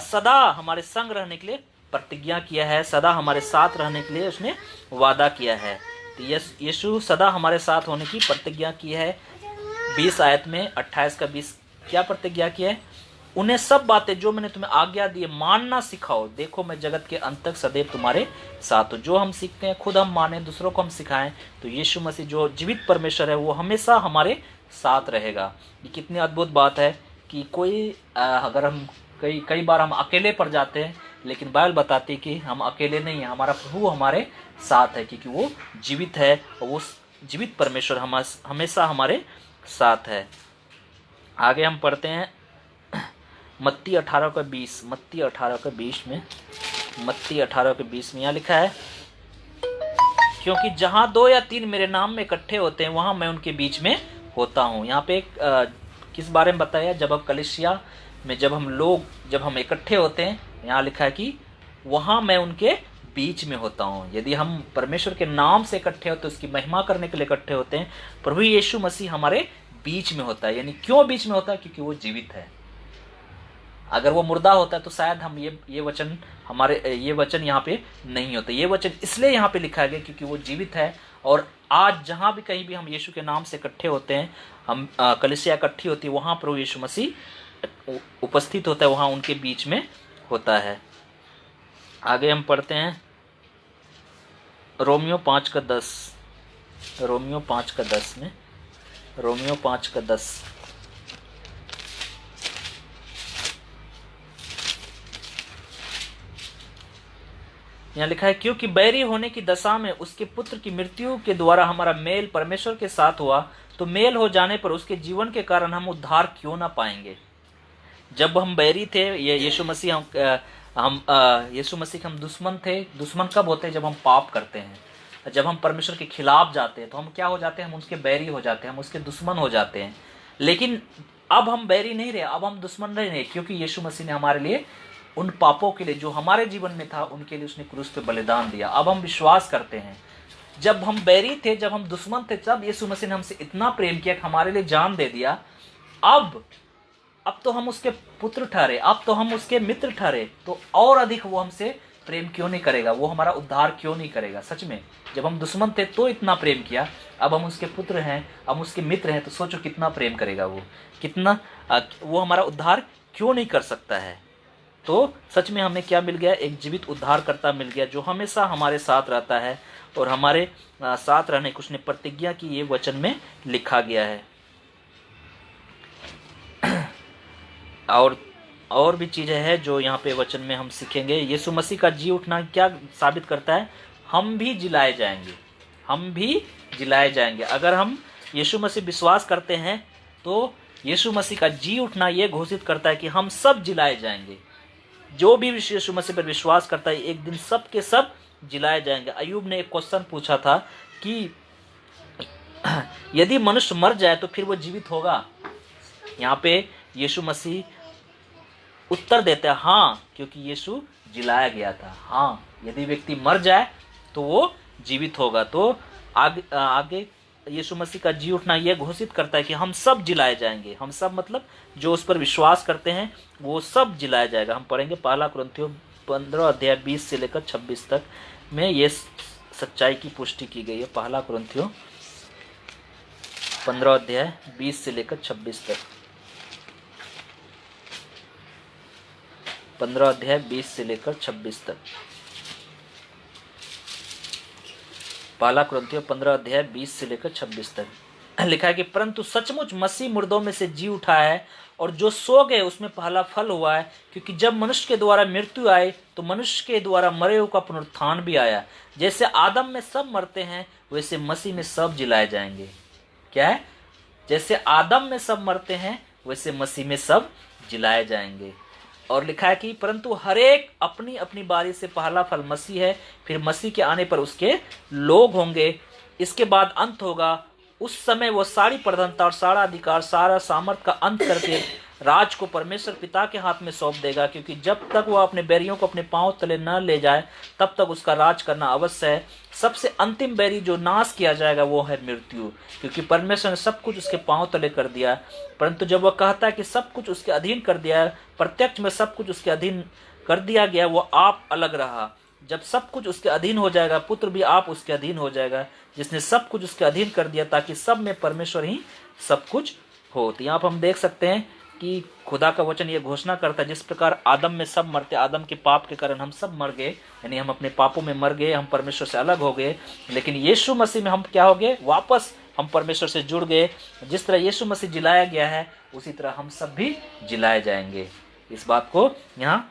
सदा हमारे संग रहने के लिए प्रतिज्ञा किया है, सदा हमारे साथ रहने के लिए उसने वादा किया है। तो यीशु सदा हमारे साथ होने की प्रतिज्ञा की है। 20 आयत में 28:20 क्या प्रतिज्ञा की है? उन्हें सब बातें जो मैंने तुम्हें आज्ञा दी मानना सिखाओ, देखो मैं जगत के अंत तक सदैव तुम्हारे साथ हूँ। जो हम सीखते हैं, खुद हम माने, दूसरों को हम सिखाएं, तो यीशु मसीह जो जीवित परमेश्वर है वो हमेशा हमारे साथ रहेगा। ये कितनी अद्भुत बात है कि कोई अगर हम कई बार हम अकेले पड़ जाते हैं, लेकिन बाइबल बताती है कि हम अकेले नहीं हैं, हमारा प्रभु हमारे साथ है, क्योंकि वो जीवित है और वो जीवित परमेश्वर हमेशा हमारे साथ है। आगे हम पढ़ते हैं मत्ती 18:20, मत्ती 18:20 में, मत्ती 18:20 में यहाँ लिखा है, क्योंकि जहाँ 2 या 3 मेरे नाम में इकट्ठे होते हैं वहाँ मैं उनके बीच में होता हूँ। यहाँ पे किस बारे में बताया? जब अब कलीसिया में जब हम इकट्ठे होते हैं, यहाँ लिखा है कि वहाँ मैं उनके बीच में होता हूँ। यदि हम परमेश्वर के नाम से इकट्ठे होते हैं, उसकी महिमा करने के लिए इकट्ठे होते हैं, प्रभु यीशु मसीह हमारे बीच में होता है। यानी क्यों बीच में होता है? क्योंकि वो जीवित है। अगर वो मुर्दा होता तो शायद हम ये वचन ये वचन यहाँ पे नहीं होते। ये वचन इसलिए यहाँ पे लिखा गया क्योंकि वो जीवित है। और आज जहाँ भी कहीं भी हम यीशु के नाम से इकट्ठे होते हैं, हम कलीसिया इकट्ठी होती है, वहाँ प्रभु यीशु मसीह उपस्थित होता है, वहाँ उनके बीच में होता है। आगे हम पढ़ते हैं रोमियो 5:10। रोमियो 5:10 में, रोमियो 5:10 यहाँ लिखा है, क्योंकि बैरी होने की दशा में उसके पुत्र की मृत्यु के द्वारा हमारा मेल परमेश्वर के साथ हुआ, तो मेल हो जाने पर उसके जीवन के कारण हम उद्धार क्यों ना पाएंगे। जब हम बैरी थे, ये यीशु मसीह यीशु मसीह के हम दुश्मन थे। दुश्मन कब होते हैं? जब हम पाप करते हैं, जब हम परमेश्वर के खिलाफ जाते हैं तो हम क्या हो जाते हैं? हम उसके बैरी हो जाते हैं, हम उसके दुश्मन हो जाते हैं। लेकिन अब हम बैरी नहीं रहे, अब हम दुश्मन नहीं रहे, क्योंकि यीशु मसीह ने हमारे लिए उन पापों के लिए जो हमारे जीवन में था उनके लिए उसने क्रूस पे बलिदान दिया। अब हम विश्वास करते हैं, जब हम बैरी थे, जब हम दुश्मन थे, तब यीशु मसीह ने हमसे इतना प्रेम किया कि हमारे लिए जान दे दिया। अब तो हम उसके पुत्र ठहरे, अब तो हम उसके मित्र ठहरे, तो और अधिक वो हमसे प्रेम क्यों नहीं करेगा? वो हमारा उद्धार क्यों नहीं करेगा? सच में, जब हम दुश्मन थे तो इतना प्रेम किया, अब हम उसके पुत्र हैं, अब उसके मित्र हैं, तो सोचो कितना प्रेम करेगा वो, कितना वो हमारा उद्धार क्यों नहीं कर सकता है। तो सच में हमें क्या मिल गया? एक जीवित उद्धारकर्ता मिल गया, जो हमेशा हमारे साथ रहता है और हमारे साथ रहने की उसने प्रतिज्ञा की, ये वचन में लिखा गया है। और भी चीजें हैं जो यहाँ पे वचन में हम सीखेंगे। यीशु मसीह का जी उठना क्या साबित करता है? हम भी जिलाए जाएंगे, हम भी जिलाए जाएंगे। अगर हम यीशु मसीह विश्वास करते हैं तो यीशु मसीह का जी उठना ये घोषित करता है कि हम सब जिलाए जाएंगे। जो भी यीशु मसीह पर विश्वास करता है एक दिन सब के सब जिलाए जाएंगे। अय्यूब ने एक क्वेश्चन पूछा था कि यदि मनुष्य मर जाए तो फिर वो जीवित होगा? यहाँ पे यीशु मसीह उत्तर देते हैं हाँ, क्योंकि यीशु जिलाया गया था। हाँ, यदि व्यक्ति मर जाए तो वो जीवित होगा। तो आगे यीशु मसीह का जी उठना यह घोषित करता है कि हम सब जिलाए जाएंगे। हम सब मतलब जो उस पर विश्वास करते हैं वो सब जिलाया जाएगा। हम पढ़ेंगे 1 कुरिन्थियों 15:20 से लेकर 26 तक में ये सच्चाई की पुष्टि की गई है। 1 कुरिन्थियों 15:20 से लेकर 26 तक। 15:20 से लेकर 26 तक। 1 कुरिन्थियों 15:20 से लेकर 26 तक लिखा है कि परंतु सचमुच मसीह मुर्दों में से जी उठा है, और जो सो गए उसमें पहला फल हुआ है। क्योंकि जब मनुष्य के द्वारा मृत्यु आई तो मनुष्य के द्वारा मरे हुए का पुनरुत्थान भी आया। जैसे आदम में सब मरते हैं वैसे मसीह में सब जिलाए जाएंगे। क्या है? जैसे आदम में सब मरते हैं वैसे मसीह में सब जिलाए जाएंगे। और लिखा है कि परंतु हरेक अपनी अपनी बारी से पहला फल मसीह है, फिर मसीह के आने पर उसके लोग होंगे। इसके बाद अंत होगा, उस समय वो सारी प्रधानता और सारा अधिकार, सारा सामर्थ का अंत करके राज को परमेश्वर पिता के हाथ में सौंप देगा। क्योंकि जब तक वह अपने बैरियों को अपने पांव तले न ले जाए तब तक उसका राज करना अवश्य है। सबसे अंतिम बैरी जो नाश किया जाएगा वो है मृत्यु, क्योंकि परमेश्वर ने सब कुछ उसके पांव तले कर दिया। परंतु जब वह कहता है कि सब कुछ उसके अधीन कर दिया है, प्रत्यक्ष में सब कुछ उसके अधीन कर दिया गया, वो आप अलग रहा। जब सब कुछ उसके अधीन हो जाएगा, पुत्र भी आप उसके अधीन हो जाएगा, जिसने सब कुछ उसके अधीन कर दिया, ताकि सब में परमेश्वर ही सब कुछ हो। तो यहाँ पर हम देख सकते हैं कि खुदा का वचन ये घोषणा करता है, जिस प्रकार आदम में सब मरते, आदम के पाप के कारण हम सब मर गए, यानी हम अपने पापों में मर गए, हम परमेश्वर से अलग हो गए। लेकिन यीशु मसीह में हम क्या हो गए? वापस हम परमेश्वर से जुड़ गए। जिस तरह यीशु मसीह जिलाया गया है उसी तरह हम सब भी जिलाए जाएंगे। इस बात को यहाँ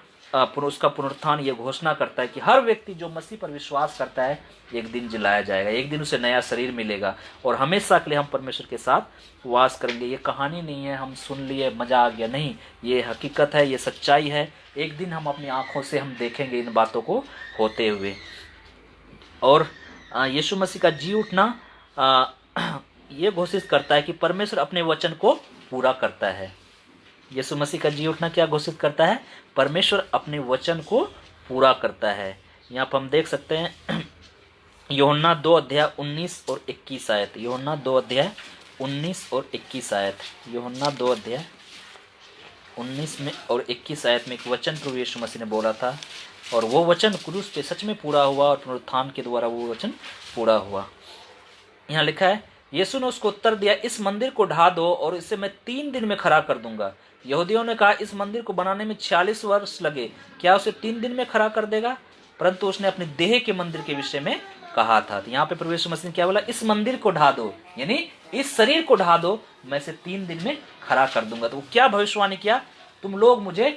उसका पुनरुत्थान ये घोषणा करता है कि हर व्यक्ति जो मसीह पर विश्वास करता है एक दिन जिलाया जाएगा, एक दिन उसे नया शरीर मिलेगा और हमेशा के लिए हम परमेश्वर के साथ वास करेंगे। ये कहानी नहीं है, हम सुन लिए मजा आ गया, नहीं, ये हकीकत है, ये सच्चाई है। एक दिन हम अपनी आंखों से हम देखेंगे इन बातों को होते हुए। और यीशु मसीह का जी उठना ये घोषित करता है कि परमेश्वर अपने वचन को पूरा करता है। यीशु मसीह का जी उठना क्या घोषित करता है? परमेश्वर अपने वचन को पूरा करता है। यहाँ पर हम देख सकते हैं यूहन्ना 2:19 और 21 आयत। यूहन्ना 2:19 और 21 आयत। यूहन्ना 2 19 में और 21 आयत में एक वचन प्रभु यीशु मसीह ने बोला था, और वो वचन क्रूस पे सच में पूरा हुआ और पुनरुत्थान के द्वारा वो वचन पूरा हुआ। यहाँ लिखा है, यीशु ने उसको उत्तर दिया, इस मंदिर को ढा दो और इसे मैं 3 दिन में खड़ा कर दूंगा। यहूदियों ने कहा, इस मंदिर को बनाने में 46 वर्ष लगे, क्या उसे 3 दिन में खड़ा कर देगा? परंतु उसने अपने देह के मंदिर के विषय में कहा था। तो यहाँ पे प्रभु यीशु मसीह ने क्या बोला? इस मंदिर को ढा दो, यानी इस शरीर को ढा दो, मैं इसे 3 दिन में खड़ा कर दूंगा। तो वो क्या भविष्यवाणी किया? तुम लोग मुझे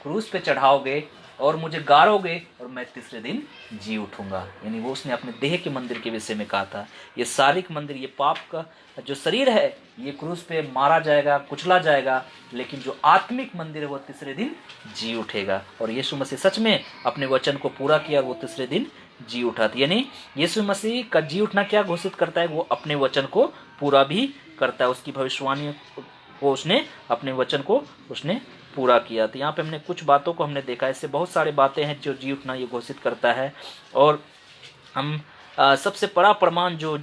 क्रूस पे चढ़ाओगे और मुझे गाड़ोगे और मैं तीसरे दिन जी उठूंगा। यानी वो उसने अपने देह के मंदिर के विषय में कहा था। ये शारीरिक मंदिर, ये पाप का जो शरीर है, ये क्रूस पे मारा जाएगा, कुचला जाएगा, लेकिन जो आत्मिक मंदिर है वो तीसरे दिन जी उठेगा। और यीशु मसीह सच में अपने वचन को पूरा किया और वो तीसरे दिन जी उठा। यानी यीशु मसीह का जी उठना क्या घोषित करता है? वो अपने वचन को पूरा भी करता है। उसकी भविष्यवाणी को उसने, अपने वचन को उसने पूरा किया। तो यहाँ पे हमने कुछ बातों को हमने देखा। इससे बहुत सारे बातें हैं जो जी उठना ये घोषित करता है। और हम सबसे बड़ा प्रमाण जो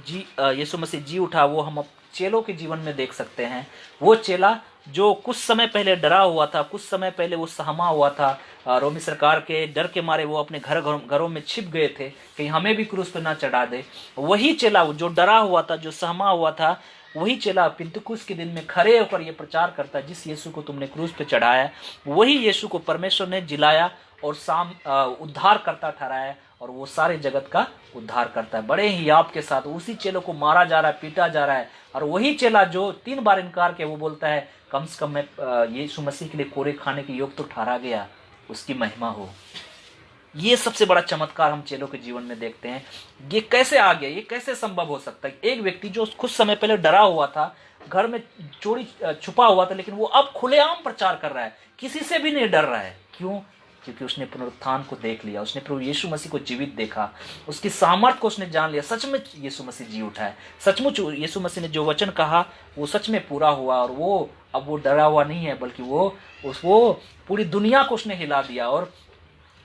यीशु मसीह जी उठा वो हम चेलों के जीवन में देख सकते हैं। वो चेला जो कुछ समय पहले डरा हुआ था, कुछ समय पहले वो सहमा हुआ था, रोमी सरकार के डर के मारे वो अपने घरों में छिप गए थे कहीं हमें भी क्रूस पर ना चढ़ा दे। वही चेला जो डरा हुआ था, जो सहमा हुआ था, वही चेला पिंतकुस के दिन में खड़े होकर ये प्रचार करता है, जिस यीशु को तुमने क्रूस पे चढ़ाया, वही यीशु को परमेश्वर ने जिलाया और उद्धार करता ठहराया, और वो सारे जगत का उद्धार करता है। बड़े ही याब के साथ उसी चेलों को मारा जा रहा है, पीटा जा रहा है, और वही चेला जो 3 बार इनकार किया, वो बोलता है कम से कम मैं यीशु मसीह के लिए कोरे खाने के योग तो ठहरा गया, उसकी महिमा हो। ये सबसे बड़ा चमत्कार हम चेलों के जीवन में देखते हैं। ये कैसे आ गया? ये कैसे संभव हो सकता है? एक व्यक्ति जो कुछ समय पहले डरा हुआ था, घर में चोरी छुपा हुआ था, लेकिन वो अब खुलेआम प्रचार कर रहा है, किसी से भी नहीं डर रहा है। क्यों? क्योंकि उसने पुनरुत्थान को देख लिया, उसने प्रभु यीशु मसीह को जीवित देखा, उसकी सामर्थ को उसने जान लिया। सच में यीशु मसीह जी उठा है, सचमुच यीशु मसीह ने जो वचन कहा वो सच में पूरा हुआ, और वो अब वो डरा हुआ नहीं है, बल्कि वो पूरी दुनिया को उसने हिला दिया। और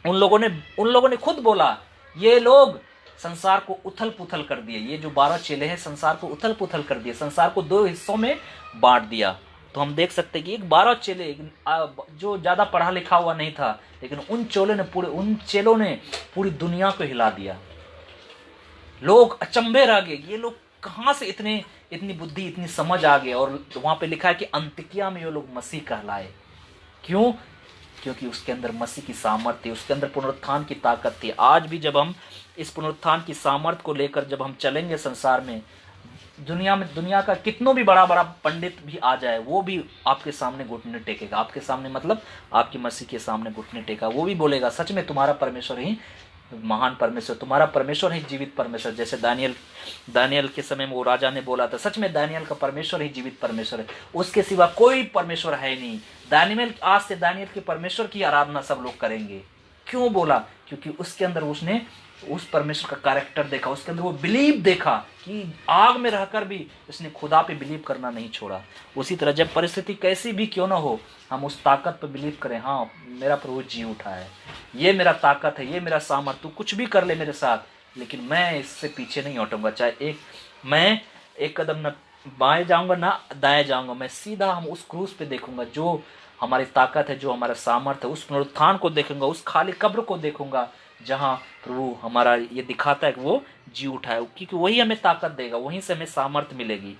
उन लोगों ने खुद बोला, ये लोग संसार को उथल पुथल कर दिए। ये जो 12 चेले हैं संसार को उथल पुथल कर दिए, संसार को 2 हिस्सों में बांट दिया। तो हम देख सकते हैं कि एक 12 चेले जो ज्यादा पढ़ा लिखा हुआ नहीं था, लेकिन उन चेलों ने पूरी दुनिया को हिला दिया। लोग अचंभे रह गए, ये लोग कहां से इतनी बुद्धि, इतनी समझ आ गए। और वहां पे लिखा है कि अंतिकिया में ये लोग मसीह कहलाए। क्यों? क्योंकि उसके अंदर मसीह की सामर्थ थी, उसके अंदर पुनरुत्थान की ताकत थी। आज भी जब हम इस पुनरुत्थान की सामर्थ को लेकर जब हम चलेंगे संसार में, दुनिया का कितनों भी बड़ा पंडित भी आ जाए, वो भी आपके सामने घुटने टेकेगा। आपके सामने मतलब आपकी मसीह के सामने घुटने टेका, वो भी बोलेगा सच में तुम्हारा परमेश्वर ही महान परमेश्वर, तुम्हारा परमेश्वर ही जीवित परमेश्वर। जैसे दानियल के समय में वो राजा ने बोला था, सच में दानियल का परमेश्वर ही जीवित परमेश्वर है, उसके सिवा कोई परमेश्वर है नहीं। आज से दानियल के परमेश्वर की आराधना सब लोग करेंगे। क्यों बोला? क्योंकि उसके अंदर उसने उस परमेश्वर का कैरेक्टर देखा, उसके अंदर वो बिलीव देखा कि आग में रहकर भी उसने खुदा पे बिलीव करना नहीं छोड़ा। उसी तरह जब परिस्थिति कैसी भी क्यों ना हो, हम उस ताकत पे बिलीव करें, हाँ मेरा प्रभु जी उठा है, ये मेरा ताकत है, ये मेरा सामर्थ, तू कुछ भी कर ले मेरे साथ, लेकिन मैं इससे पीछे नहीं हटूंगा। चाहे मैं एक कदम न बाएं जाऊंगा ना दाएं जाऊंगा, मैं सीधा हम उस क्रूस पे देखूंगा जो हमारी ताकत है, जो हमारा सामर्थ है, उस पुनरुत्थान को देखूंगा, उस खाली कब्र को देखूंगा जहां प्रभु हमारा ये दिखाता है कि वो जी उठा है, क्योंकि वही हमें ताकत देगा, वहीं से हमें सामर्थ मिलेगी।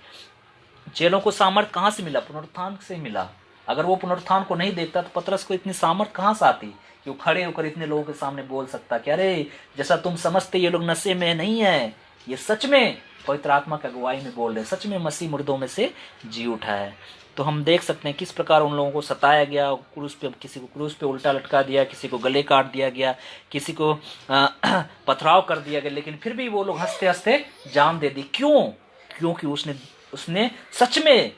चेलों को सामर्थ कहाँ से मिला? पुनरुत्थान से मिला। अगर वो पुनरुत्थान को नहीं देखता तो पतरस को इतनी सामर्थ कहाँ से आती कि वो खड़े होकर इतने लोगों के सामने बोल सकता कि अरे जैसा तुम समझते ये लोग नशे में नहीं है, ये सच में पवित्र आत्मा की अगुवाई में बोल रहे, सच में मसीह मुर्दों में से जी उठा है। तो हम देख सकते हैं किस प्रकार उन लोगों को सताया गया, किसी को क्रूस पे उल्टा लटका दिया, किसी को गले काट दिया गया, किसी को पथराव कर दिया गया, लेकिन फिर भी वो लोग हंसते हंसते जान दे दी। क्यों? क्योंकि उसने सच में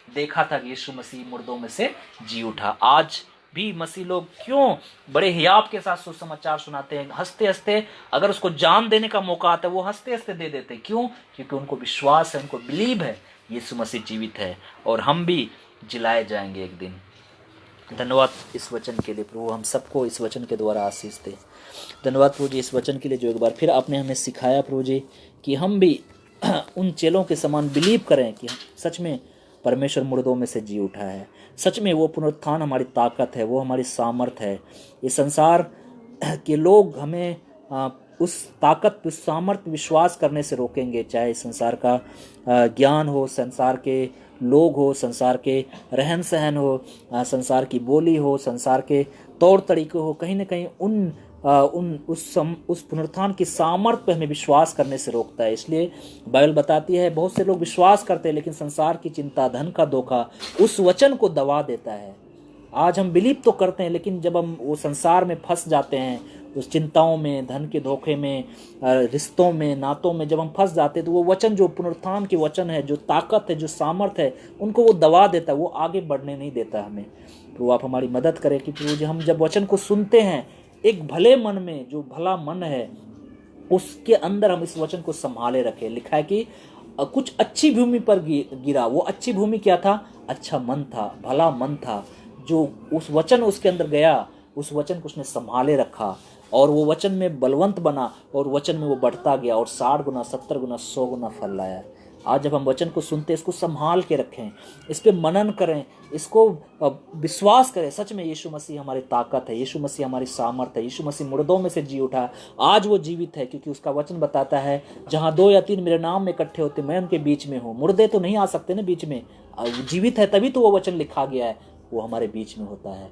देखा था कि यीशु मसीह मुर्दों में से जी उठा। आज भी मसीह लोग क्यों बड़े हियाब के साथ सुसमाचार सुनाते हैं, हंसते हंसते, अगर उसको जान देने का मौका आता है वो हंसते हंसते दे देते। क्यों? क्योंकि उनको विश्वास है, उनको बिलीव है यीशु मसीह जीवित है और हम भी जिलाए जाएंगे एक दिन। धन्यवाद इस वचन के लिए प्रभु, हम सबको इस वचन के द्वारा आशीष दे। धन्यवाद प्रभु जी इस वचन के लिए जो एक बार फिर आपने हमें सिखाया प्रभु जी कि हम भी उन चेलों के समान बिलीव करें कि सच में परमेश्वर मुर्दों में से जी उठा है। सच में वो पुनरुत्थान हमारी ताकत है, वो हमारी सामर्थ है। इस संसार के लोग हमें उस ताकत, उस सामर्थ्य विश्वास करने से रोकेंगे, चाहे इस संसार का ज्ञान हो, संसार के लोग हो, संसार के रहन सहन हो, संसार की बोली हो, संसार के तौर तरीके हो, कहीं ना कहीं उस पुनरुत्थान की सामर्थ्य पर हमें विश्वास करने से रोकता है। इसलिए बाइबल बताती है बहुत से लोग विश्वास करते हैं लेकिन संसार की चिंता, धन का धोखा उस वचन को दबा देता है। आज हम बिलीव तो करते हैं लेकिन जब हम वो संसार में फंस जाते हैं, उस चिंताओं में, धन के धोखे में, रिश्तों में, नातों में जब हम फंस जाते हैं तो वो वचन, जो पुनरुत्थान के वचन है, जो ताकत है, जो सामर्थ है, उनको वो दबा देता है, वो आगे बढ़ने नहीं देता हमें। तो आप हमारी मदद करें कि प्रभु जी हम जब वचन को सुनते हैं एक भले मन में, जो भला मन है उसके अंदर हम इस वचन को संभाले रखें। लिखा है कि कुछ अच्छी भूमि पर गिरा। वो अच्छी भूमि क्या था? अच्छा मन था, भला मन था। जो उस वचन उसके अंदर गया, उस वचन को उसने संभाले रखा और वो वचन में बलवंत बना और वचन में वो बढ़ता गया और 60 गुना, 70 गुना, 100 गुना फल लाया। आज जब हम वचन को सुनते हैं, इसको संभाल के रखें, इस पे मनन करें, इसको विश्वास करें। सच में यीशु मसीह हमारी ताकत है, यीशु मसीह हमारी सामर्थ है, यीशु मसीह मुर्दों में से जी उठा। आज वो जीवित है क्योंकि उसका वचन बताता है जहाँ 2 या 3 मेरे नाम में इकट्ठे होते मैं उनके बीच में हूँ। मुर्दे तो नहीं आ सकते ना बीच में, जीवित है तभी तो वो वचन लिखा गया है, वो हमारे बीच में होता है।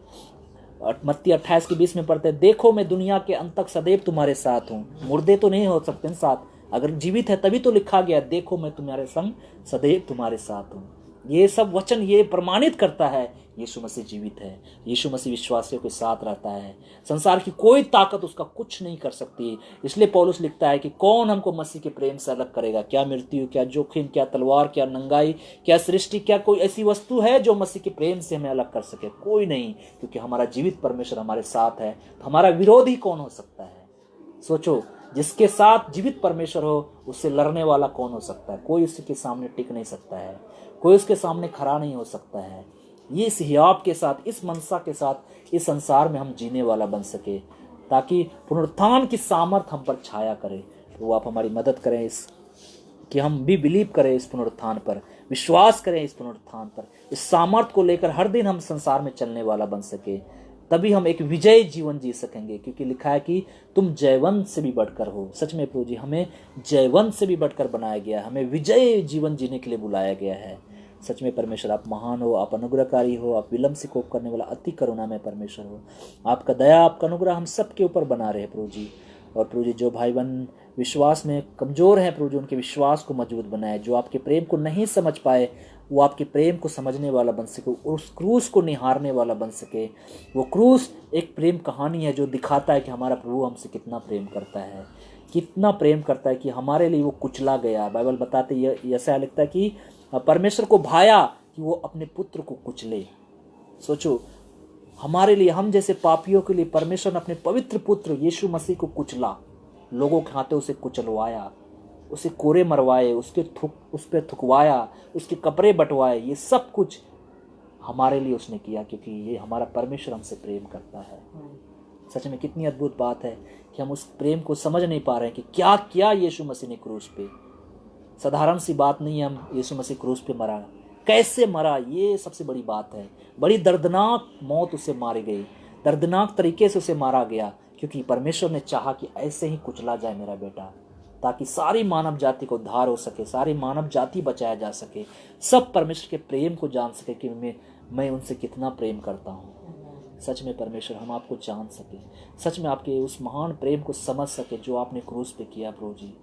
मत्ती 28:20 में पढ़ते हैं, देखो मैं दुनिया के अंत तक सदैव तुम्हारे साथ हूँ। मुर्दे तो नहीं हो सकते साथ, अगर जीवित है तभी तो लिखा गया, देखो मैं तुम्हारे संग सदैव तुम्हारे साथ हूँ। ये सब वचन ये प्रमाणित करता है यीशु मसीह जीवित है, यीशु मसीह विश्वासियों के साथ रहता है। संसार की कोई ताकत उसका कुछ नहीं कर सकती। इसलिए पौलुस लिखता है कि कौन हमको मसीह के प्रेम से अलग करेगा? क्या मृत्यु, क्या जोखिम, क्या तलवार, क्या नंगाई, क्या सृष्टि, क्या कोई ऐसी वस्तु है जो मसीह के प्रेम से हमें अलग कर सके? कोई नहीं, क्योंकि हमारा जीवित परमेश्वर हमारे साथ है। तो हमारा विरोधी कौन हो सकता है? सोचो, जिसके साथ जीवित परमेश्वर हो उससे लड़ने वाला कौन हो सकता है? कोई उसके सामने टिक नहीं सकता है, कोई उसके सामने खड़ा नहीं हो सकता है। ये इस हियाव के साथ, इस मनसा के साथ इस संसार में हम जीने वाला बन सके, ताकि पुनरुत्थान की सामर्थ हम पर छाया करे। तो आप हमारी मदद करें इस कि हम भी बिलीव करें इस पुनरुत्थान पर, विश्वास करें इस पुनरुत्थान पर, इस सामर्थ को लेकर हर दिन हम संसार में चलने वाला बन सके। तभी हम एक विजयी जीवन जी सकेंगे, क्योंकि लिखा है कि तुम जयवंत से भी बढ़कर हो। सच में प्रभु जी हमें जयवंत से भी बढ़कर बनाया गया, हमें विजयी जीवन जीने के लिए बुलाया गया है। सच में परमेश्वर आप महान हो, आप अनुग्रहकारी हो, आप विलंब से कोप करने वाला अति करुणा में परमेश्वर हो। आपका दया, आपका अनुग्रह हम सबके ऊपर बना रहे प्रभु जी। और प्रभु जी जो भाई बहन विश्वास में कमज़ोर हैं प्रभु जी, उनके विश्वास को मजबूत बनाए। जो आपके प्रेम को नहीं समझ पाए वो आपके प्रेम को समझने वाला बन सके, उस क्रूस को निहारने वाला बन सके। वो क्रूस एक प्रेम कहानी है जो दिखाता है कि हमारा प्रभु हमसे कितना प्रेम करता है, कितना प्रेम करता है कि हमारे लिए वो कुचला गया। बाइबल बताते यशायाह लिखता है कि परमेश्वर को भाया कि वो अपने पुत्र को कुचले। सोचो, हमारे लिए, हम जैसे पापियों के लिए परमेश्वर ने अपने पवित्र पुत्र यीशु मसीह को कुचला, लोगों के हाथों उसे कुचलवाया, उसे कोरे मरवाए, उस पर थुकवाया, उसके कपड़े बंटवाए। ये सब कुछ हमारे लिए उसने किया, क्योंकि ये हमारा परमेश्वर हमसे प्रेम करता है। सच में कितनी अद्भुत बात है कि हम उस प्रेम को समझ नहीं पा रहे हैं कि क्या क्या यीशु मसीह ने क्रूस पे। साधारण सी बात नहीं है हम यीशु मसीह क्रूस पे मरा, कैसे मरा ये सबसे बड़ी बात है। बड़ी दर्दनाक मौत उसे मारी गई, दर्दनाक तरीके से उसे मारा गया, क्योंकि परमेश्वर ने चाहा कि ऐसे ही कुचला जाए मेरा बेटा, ताकि सारी मानव जाति को उद्धार हो सके, सारी मानव जाति बचाया जा सके, सब परमेश्वर के प्रेम को जान सके कि मैं उनसे कितना प्रेम करता हूँ। सच में परमेश्वर हम आपको जान सके, सच में आपके उस महान प्रेम को समझ सके जो आपने क्रूस पे किया प्रभु जी।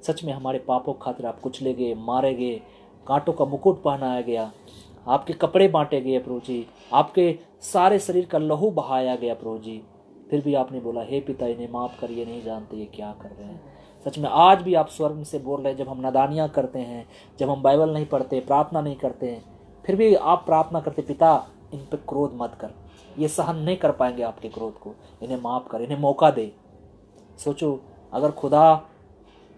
सच में हमारे पापों खातिर आप कुचले गए, मारे गए, कांटों का मुकुट पहनाया गया, आपके कपड़े बांटे गए प्रभु जी, आपके सारे शरीर का लहू बहाया गया प्रभु जी। फिर भी आपने बोला, हे पिता इन्हें माफ़ करिए, नहीं जानते ये क्या कर रहे हैं। सच में आज भी आप स्वर्ग से बोल रहे हैं, जब हम नादानियाँ करते हैं, जब हम बाइबल नहीं पढ़ते, प्रार्थना नहीं करते हैं, फिर भी आप प्रार्थना करते, पिता इन पर क्रोध मत कर, ये सहन नहीं कर पाएंगे आपके क्रोध को, इन्हें माफ़ कर, इन्हें मौका दे। सोचो, अगर खुदा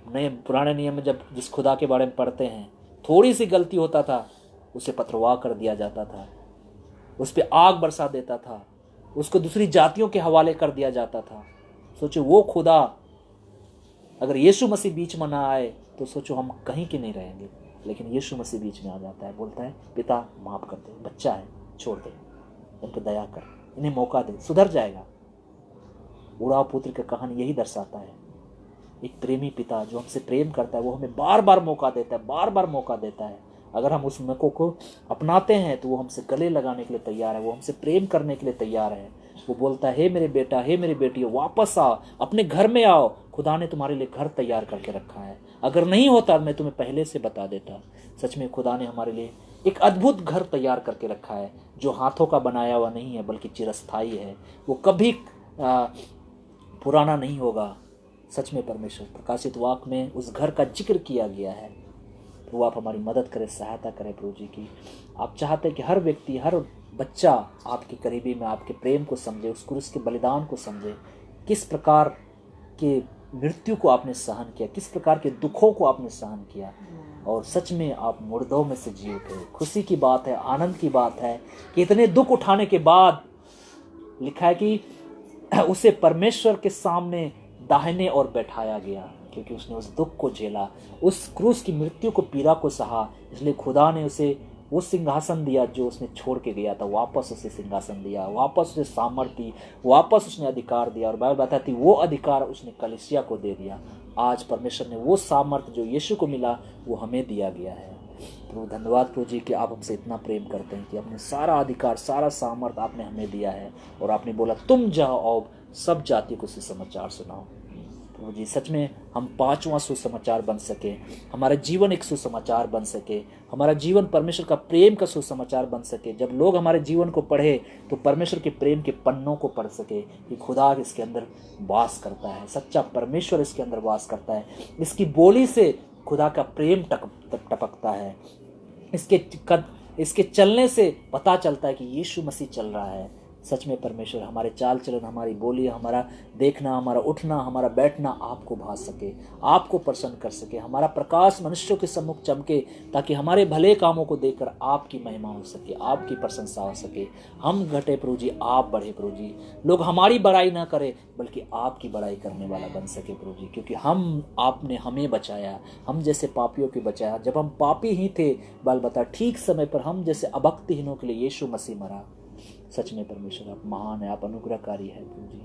नए पुराने नियम में जब जिस खुदा के बारे में पढ़ते हैं, थोड़ी सी गलती होता था उसे पथरवाह कर दिया जाता था, उस पर आग बरसा देता था, उसको दूसरी जातियों के हवाले कर दिया जाता था। सोचो, वो खुदा अगर यीशु मसीह बीच में ना आए तो सोचो हम कहीं के नहीं रहेंगे। लेकिन यीशु मसीह बीच में आ जाता है, बोलता है पिता माफ़ कर दे, बच्चा है, छोड़ दे, इन पर दया कर, इन्हें मौका दे, सुधर जाएगा। उड़ाव पुत्र की कहानी यही दर्शाता है। एक प्रेमी पिता जो हमसे प्रेम करता है, वो हमें बार बार मौका देता है, बार बार मौका देता है। अगर हम उस मौके को अपनाते हैं तो वो हमसे गले लगाने के लिए तैयार है, वो हमसे प्रेम करने के लिए तैयार है। वो बोलता है, हे मेरे बेटा, हे मेरी बेटी, वापस आओ, अपने घर में आओ, खुदा ने तुम्हारे लिए घर तैयार करके रखा है। अगर नहीं होता मैं तुम्हें पहले से बता देता। सच में खुदा ने हमारे लिए एक अद्भुत घर तैयार करके रखा है, जो हाथों का बनाया हुआ नहीं है बल्कि चिरस्थायी है। वो कभी पुराना नहीं होगा। सच में परमेश्वर प्रकाशित वाक्य में उस घर का जिक्र किया गया है। प्रभु आप हमारी मदद करें, सहायता करें प्रभु जी की। आप चाहते हैं कि हर व्यक्ति, हर बच्चा आपके करीबी में आपके प्रेम को समझे, उस क्रूस के बलिदान को समझे, किस प्रकार के मृत्यु को आपने सहन किया, किस प्रकार के दुखों को आपने सहन किया, और सच में आप मुर्दों में से जी उठे। खुशी की बात है, आनंद की बात है कि इतने दुख उठाने के बाद लिखा है कि उसे परमेश्वर के सामने दाहिने ओर बैठाया गया, क्योंकि उसने उस दुख को झेला, उस क्रूस की मृत्यु को, पीड़ा को सहा। इसलिए खुदा ने उसे वो सिंहासन दिया जो उसने छोड़ के गया था, वापस उसे सिंहासन दिया, वापस उसे सामर्थ्य दी, वापस उसने अधिकार दिया। और बाइबल बताती वो अधिकार उसने कलीसिया को दे दिया। आज परमेश्वर ने वो सामर्थ्य जो यीशु को मिला वो हमें दिया गया है। प्रभु धन्यवाद प्रभु जी कि आप हमसे इतना प्रेम करते हैं कि अपने सारा अधिकार, सारा सामर्थ्य आपने हमें दिया है, और आपने बोला तुम जाओ और सब जाति को सुसमाचार सुनाओ। प्रभु जी सच में हम पांचवा सुसमाचार बन सके, हमारा जीवन एक सुसमाचार बन सके, हमारा जीवन परमेश्वर का प्रेम का सुसमाचार बन सके। जब लोग हमारे जीवन को पढ़े तो परमेश्वर के प्रेम के पन्नों को पढ़ सके कि खुदा इसके अंदर वास करता है, सच्चा परमेश्वर इसके अंदर वास करता है। इसकी बोली से खुदा का प्रेम टपकता है। इसके चलने से पता चलता है कि यीशु मसीह चल रहा है। सच में परमेश्वर हमारे चाल चलन, हमारी बोली, हमारा देखना, हमारा उठना, हमारा बैठना आपको भा सके, आपको प्रसन्न कर सके। हमारा प्रकाश मनुष्यों के सम्मुख चमके, ताकि हमारे भले कामों को देखकर आपकी महिमा हो सके, आपकी प्रशंसा हो सके। हम घटे प्रभु जी, आप बढ़े प्रभु जी। लोग हमारी बड़ाई ना करें बल्कि आपकी बड़ाई करने वाला बन सके प्रभु जी, क्योंकि आपने हमें बचाया, हम जैसे पापियों को बचाया। जब हम पापी ही थे, बाल बता ठीक समय पर हम जैसे अभक्तिहीनों के लिए यीशु मसीह मरा। सच में परमेश्वर आप महान है, आप अनुग्रहकारी है प्रभु जी।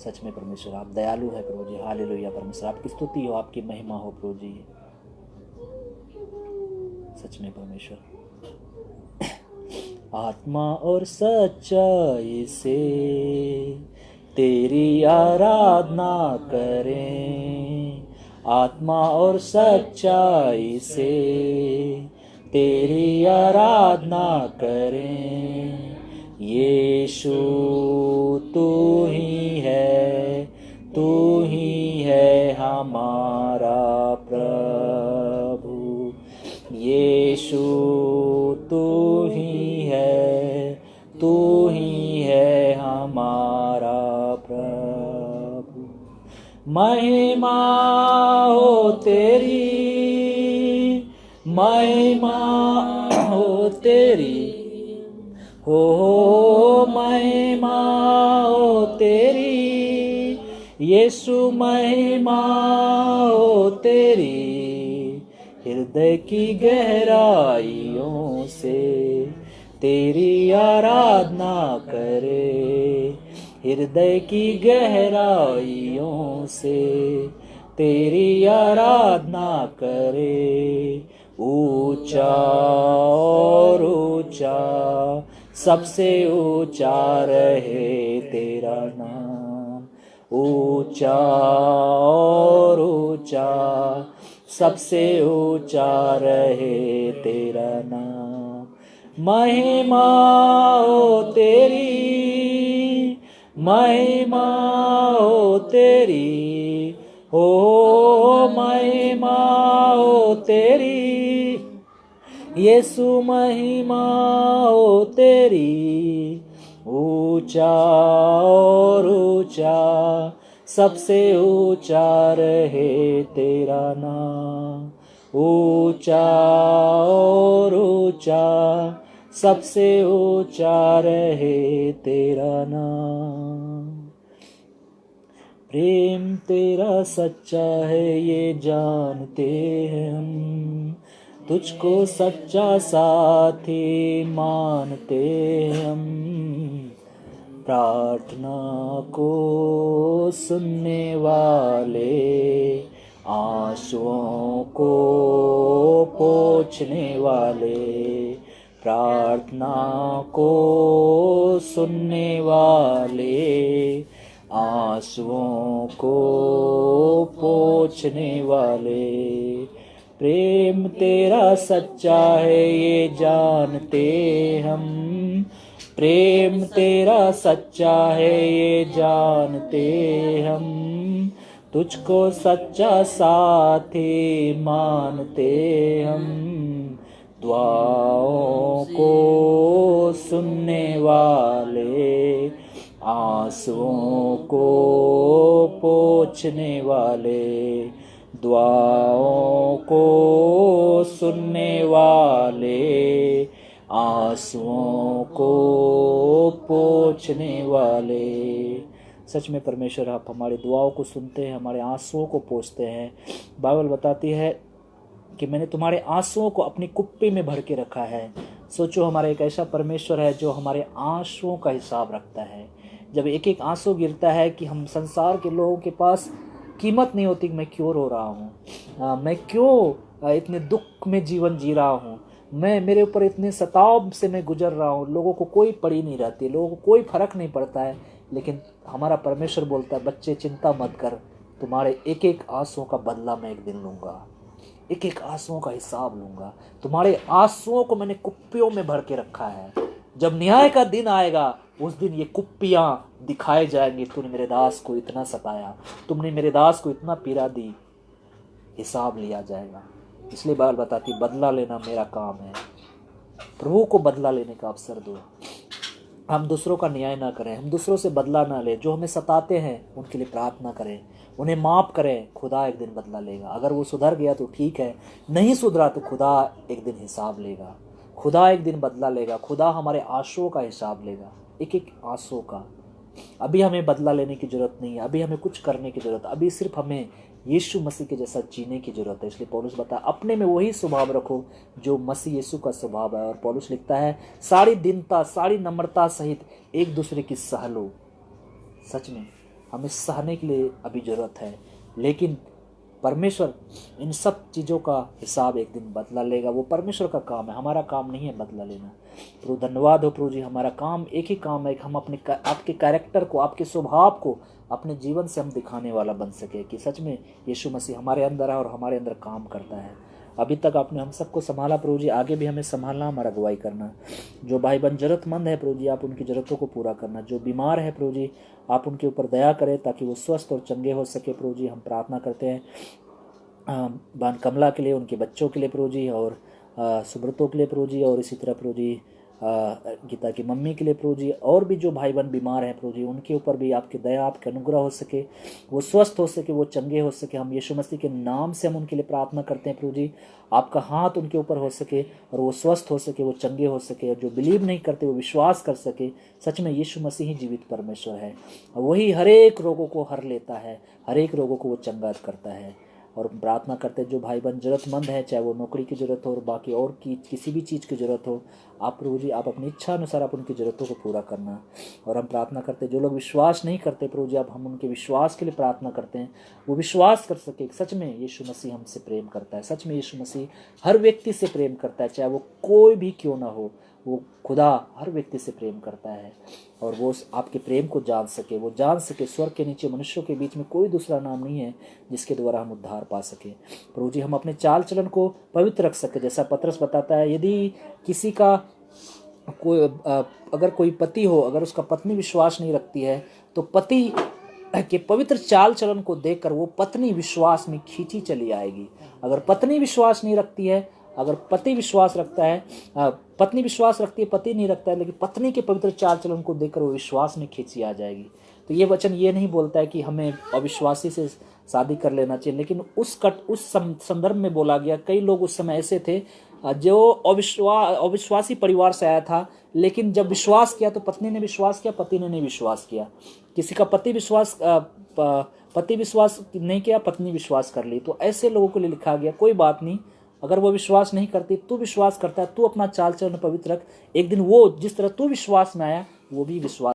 सच में परमेश्वर आप दयालु है प्रभु जी। हालेलुया परमेश्वर, आपकी स्तुति हो, आपकी महिमा हो प्रभु जी। सच में परमेश्वर आत्मा और सच्चाई से तेरी आराधना करें, आत्मा और सच्चाई से तेरी आराधना करें। यीशु तू ही है, तू ही है हमारा प्रभु। यीशु तू ही है, तू ही है हमारा प्रभु। महिमा हो तेरी, महिमा हो तेरी, हो महिमा हो तेरी। यीशु महिमा हो तेरी। हृदय की गहराइयों से तेरी आराधना करे, हृदय की गहराइयों से तेरी आराधना करे। ऊंचा और ऊंचा, सबसे ऊंचा रहे तेरा नाम। ऊंचा और ऊंचा, सबसे ऊंचा रहे तेरा नाम। महिमा हो तेरी, महिमा हो तेरी, हो महिमा हो तेरी। यीशु महिमा हो तेरी। ऊंचा और ऊंचा, सबसे ऊंचा रहे तेरा नाम। ऊंचा और ऊंचा, सबसे ऊंचा रहे तेरा नाम। प्रेम तेरा सच्चा है ये जानते हैं हम, तुझको सच्चा साथी मानते हैं हम। प्रार्थना को सुनने वाले, आंसुओं को पोंछने वाले, प्रार्थना को सुनने वाले, आंसुओं को पोंछने वाले। प्रेम तेरा सच्चा है ये जानते हम, प्रेम तेरा सच्चा है ये जानते हम, तुझको सच्चा साथी मानते हम। दुआओं को सुनने वाले, आंसुओं को पोंछने वाले, दुआओं को सुनने वाले, आंसुओं को पोंछने वाले। सच में परमेश्वर आप हमारी दुआओं को सुनते हैं, हमारे आंसुओं को पोंछते हैं। बाइबल बताती है कि मैंने तुम्हारे आंसुओं को अपनी कुप्पी में भर के रखा है। सोचो, हमारा एक ऐसा परमेश्वर है जो हमारे आंसुओं का हिसाब रखता है। जब एक एक आंसू गिरता है कि हम संसार के लोगों के पास कीमत नहीं होती कि मैं क्यों रो रहा हूँ, मैं क्यों इतने दुख में जीवन जी रहा हूँ, मैं मेरे ऊपर इतने सताव से मैं गुजर रहा हूँ, लोगों को कोई पड़ी नहीं रहती, लोगों को कोई फर्क नहीं पड़ता है। लेकिन हमारा परमेश्वर बोलता है, बच्चे चिंता मत कर, तुम्हारे एक एक आंसुओं का बदला मैं एक दिन लूँगा, एक एक आंसुओं का हिसाब लूँगा। तुम्हारे आंसुओं को मैंने कुप्पियों में भर के रखा है। जब न्याय का दिन आएगा उस दिन ये कुप्पियाँ दिखाए जाएंगी, तूने मेरे दास को इतना सताया, तुमने मेरे दास को इतना पीड़ा दी, हिसाब लिया जाएगा। इसलिए बाइबल बताती, बदला लेना मेरा काम है। प्रभु को बदला लेने का अवसर दो। हम दूसरों का न्याय ना करें, हम दूसरों से बदला ना लें। जो हमें सताते हैं उनके लिए प्रार्थना करें, उन्हें माफ़ करें। खुदा एक दिन बदला लेगा। अगर वो सुधर गया तो ठीक है, नहीं सुधरा तो खुदा एक दिन हिसाब लेगा, खुदा एक दिन बदला लेगा। खुदा हमारे आंसुओं का हिसाब लेगा, एक एक आंसू का। अभी हमें बदला लेने की ज़रूरत नहीं है, अभी हमें कुछ करने की ज़रूरत, अभी सिर्फ हमें यीशु मसीह के जैसा जीने की ज़रूरत है। इसलिए पौलुस बताया, अपने में वही स्वभाव रखो जो मसीह यीशु का स्वभाव है। और पौलुस लिखता है, सारी दीनता, सारी नम्रता सहित एक दूसरे की सह लो। सच में हमें सहने के लिए अभी ज़रूरत है, लेकिन परमेश्वर इन सब चीज़ों का हिसाब एक दिन बदला लेगा। वो परमेश्वर का काम है, हमारा काम नहीं है बदला लेना। प्रभु धन्यवाद हो प्रभु जी, हमारा काम एक ही काम है कि हम अपने आपके कैरेक्टर को, आपके स्वभाव को अपने जीवन से हम दिखाने वाला बन सके कि सच में यीशु मसीह हमारे अंदर है और हमारे अंदर काम करता है। अभी तक आपने हम सबको संभाला प्रभु जी, आगे भी हमें संभालना, हमारा अगुवाई करना। जो भाई बहन जरूरतमंद है प्रभु जी, आप उनकी ज़रूरतों को पूरा करना। जो बीमार है प्रभु जी, आप उनके ऊपर दया करें ताकि वो स्वस्थ और चंगे हो सके प्रभु जी। हम प्रार्थना करते हैं बहन कमला के लिए, उनके बच्चों के लिए प्रभु जी, और सुब्रतों के लिए प्रभु जी, और इसी तरह प्रभु जी गीता की मम्मी के लिए प्रभु जी, और भी जो भाई बहन बीमार हैं प्रभु जी, उनके ऊपर भी आपकी दया, आपके अनुग्रह हो सके, वो स्वस्थ हो सके, वो चंगे हो सके। हम यीशु मसीह के नाम से हम उनके लिए प्रार्थना करते हैं प्रभु जी, आपका हाथ उनके ऊपर हो सके और वो स्वस्थ हो सके, वो चंगे हो सके। और जो बिलीव नहीं करते वो विश्वास कर सके, सच में यीशु मसीह ही जीवित परमेश्वर है, वही हर एक रोगों को हर लेता है, हर एक रोगों को वो चंगा करता है। और प्रार्थना करते हैं जो भाई बहन ज़रूरतमंद है, चाहे वो नौकरी की ज़रूरत हो और बाकी और की किसी भी चीज़ की ज़रूरत हो, आप प्रभु जी आप अपनी इच्छा अनुसार आप उनकी ज़रूरतों को पूरा करना। और हम प्रार्थना करते हैं जो लोग विश्वास नहीं करते प्रभु जी, अब हम उनके विश्वास के लिए प्रार्थना करते हैं, वो विश्वास कर सके सच में यीशु मसीह हमसे प्रेम करता है, सच में यीशु मसीह हर व्यक्ति से प्रेम करता है, चाहे वो कोई भी क्यों ना हो। वो खुदा हर व्यक्ति से प्रेम करता है और वो आपके प्रेम को जान सके, वो जान सके स्वर्ग के नीचे मनुष्यों के बीच में कोई दूसरा नाम नहीं है जिसके द्वारा हम उद्धार पा सके। प्रभु जी हम अपने चाल चलन को पवित्र रख सके, जैसा पतरस बताता है, यदि किसी का कोई अगर कोई पति हो, अगर उसका पत्नी विश्वास नहीं रखती है तो पति के पवित्र चाल चलन को देखकर वो पत्नी विश्वास में खींची चली आएगी। अगर पत्नी विश्वास नहीं रखती है, अगर पति विश्वास रखता है, पत्नी विश्वास रखती है, पति नहीं रखता है, लेकिन पत्नी के पवित्र चाल चलन को देखकर वो विश्वास में खींची आ जाएगी। तो ये वचन ये नहीं बोलता है कि हमें अविश्वासी से शादी कर लेना चाहिए, लेकिन उस संदर्भ में बोला गया। कई लोग उस समय ऐसे थे जो अविश्वासी परिवार से आया था, लेकिन जब विश्वास किया तो पत्नी ने विश्वास किया, पति ने नहीं विश्वास किया। किसी का पति विश्वास पति विश्वास नहीं किया, पत्नी विश्वास कर ली। तो ऐसे लोगों के लिए लिखा गया कोई बात नहीं, अगर वो विश्वास नहीं करती, तू विश्वास करता है, तू अपना चाल चलन पवित्र रख, एक दिन वो जिस तरह तू विश्वास में आया वो भी विश्वास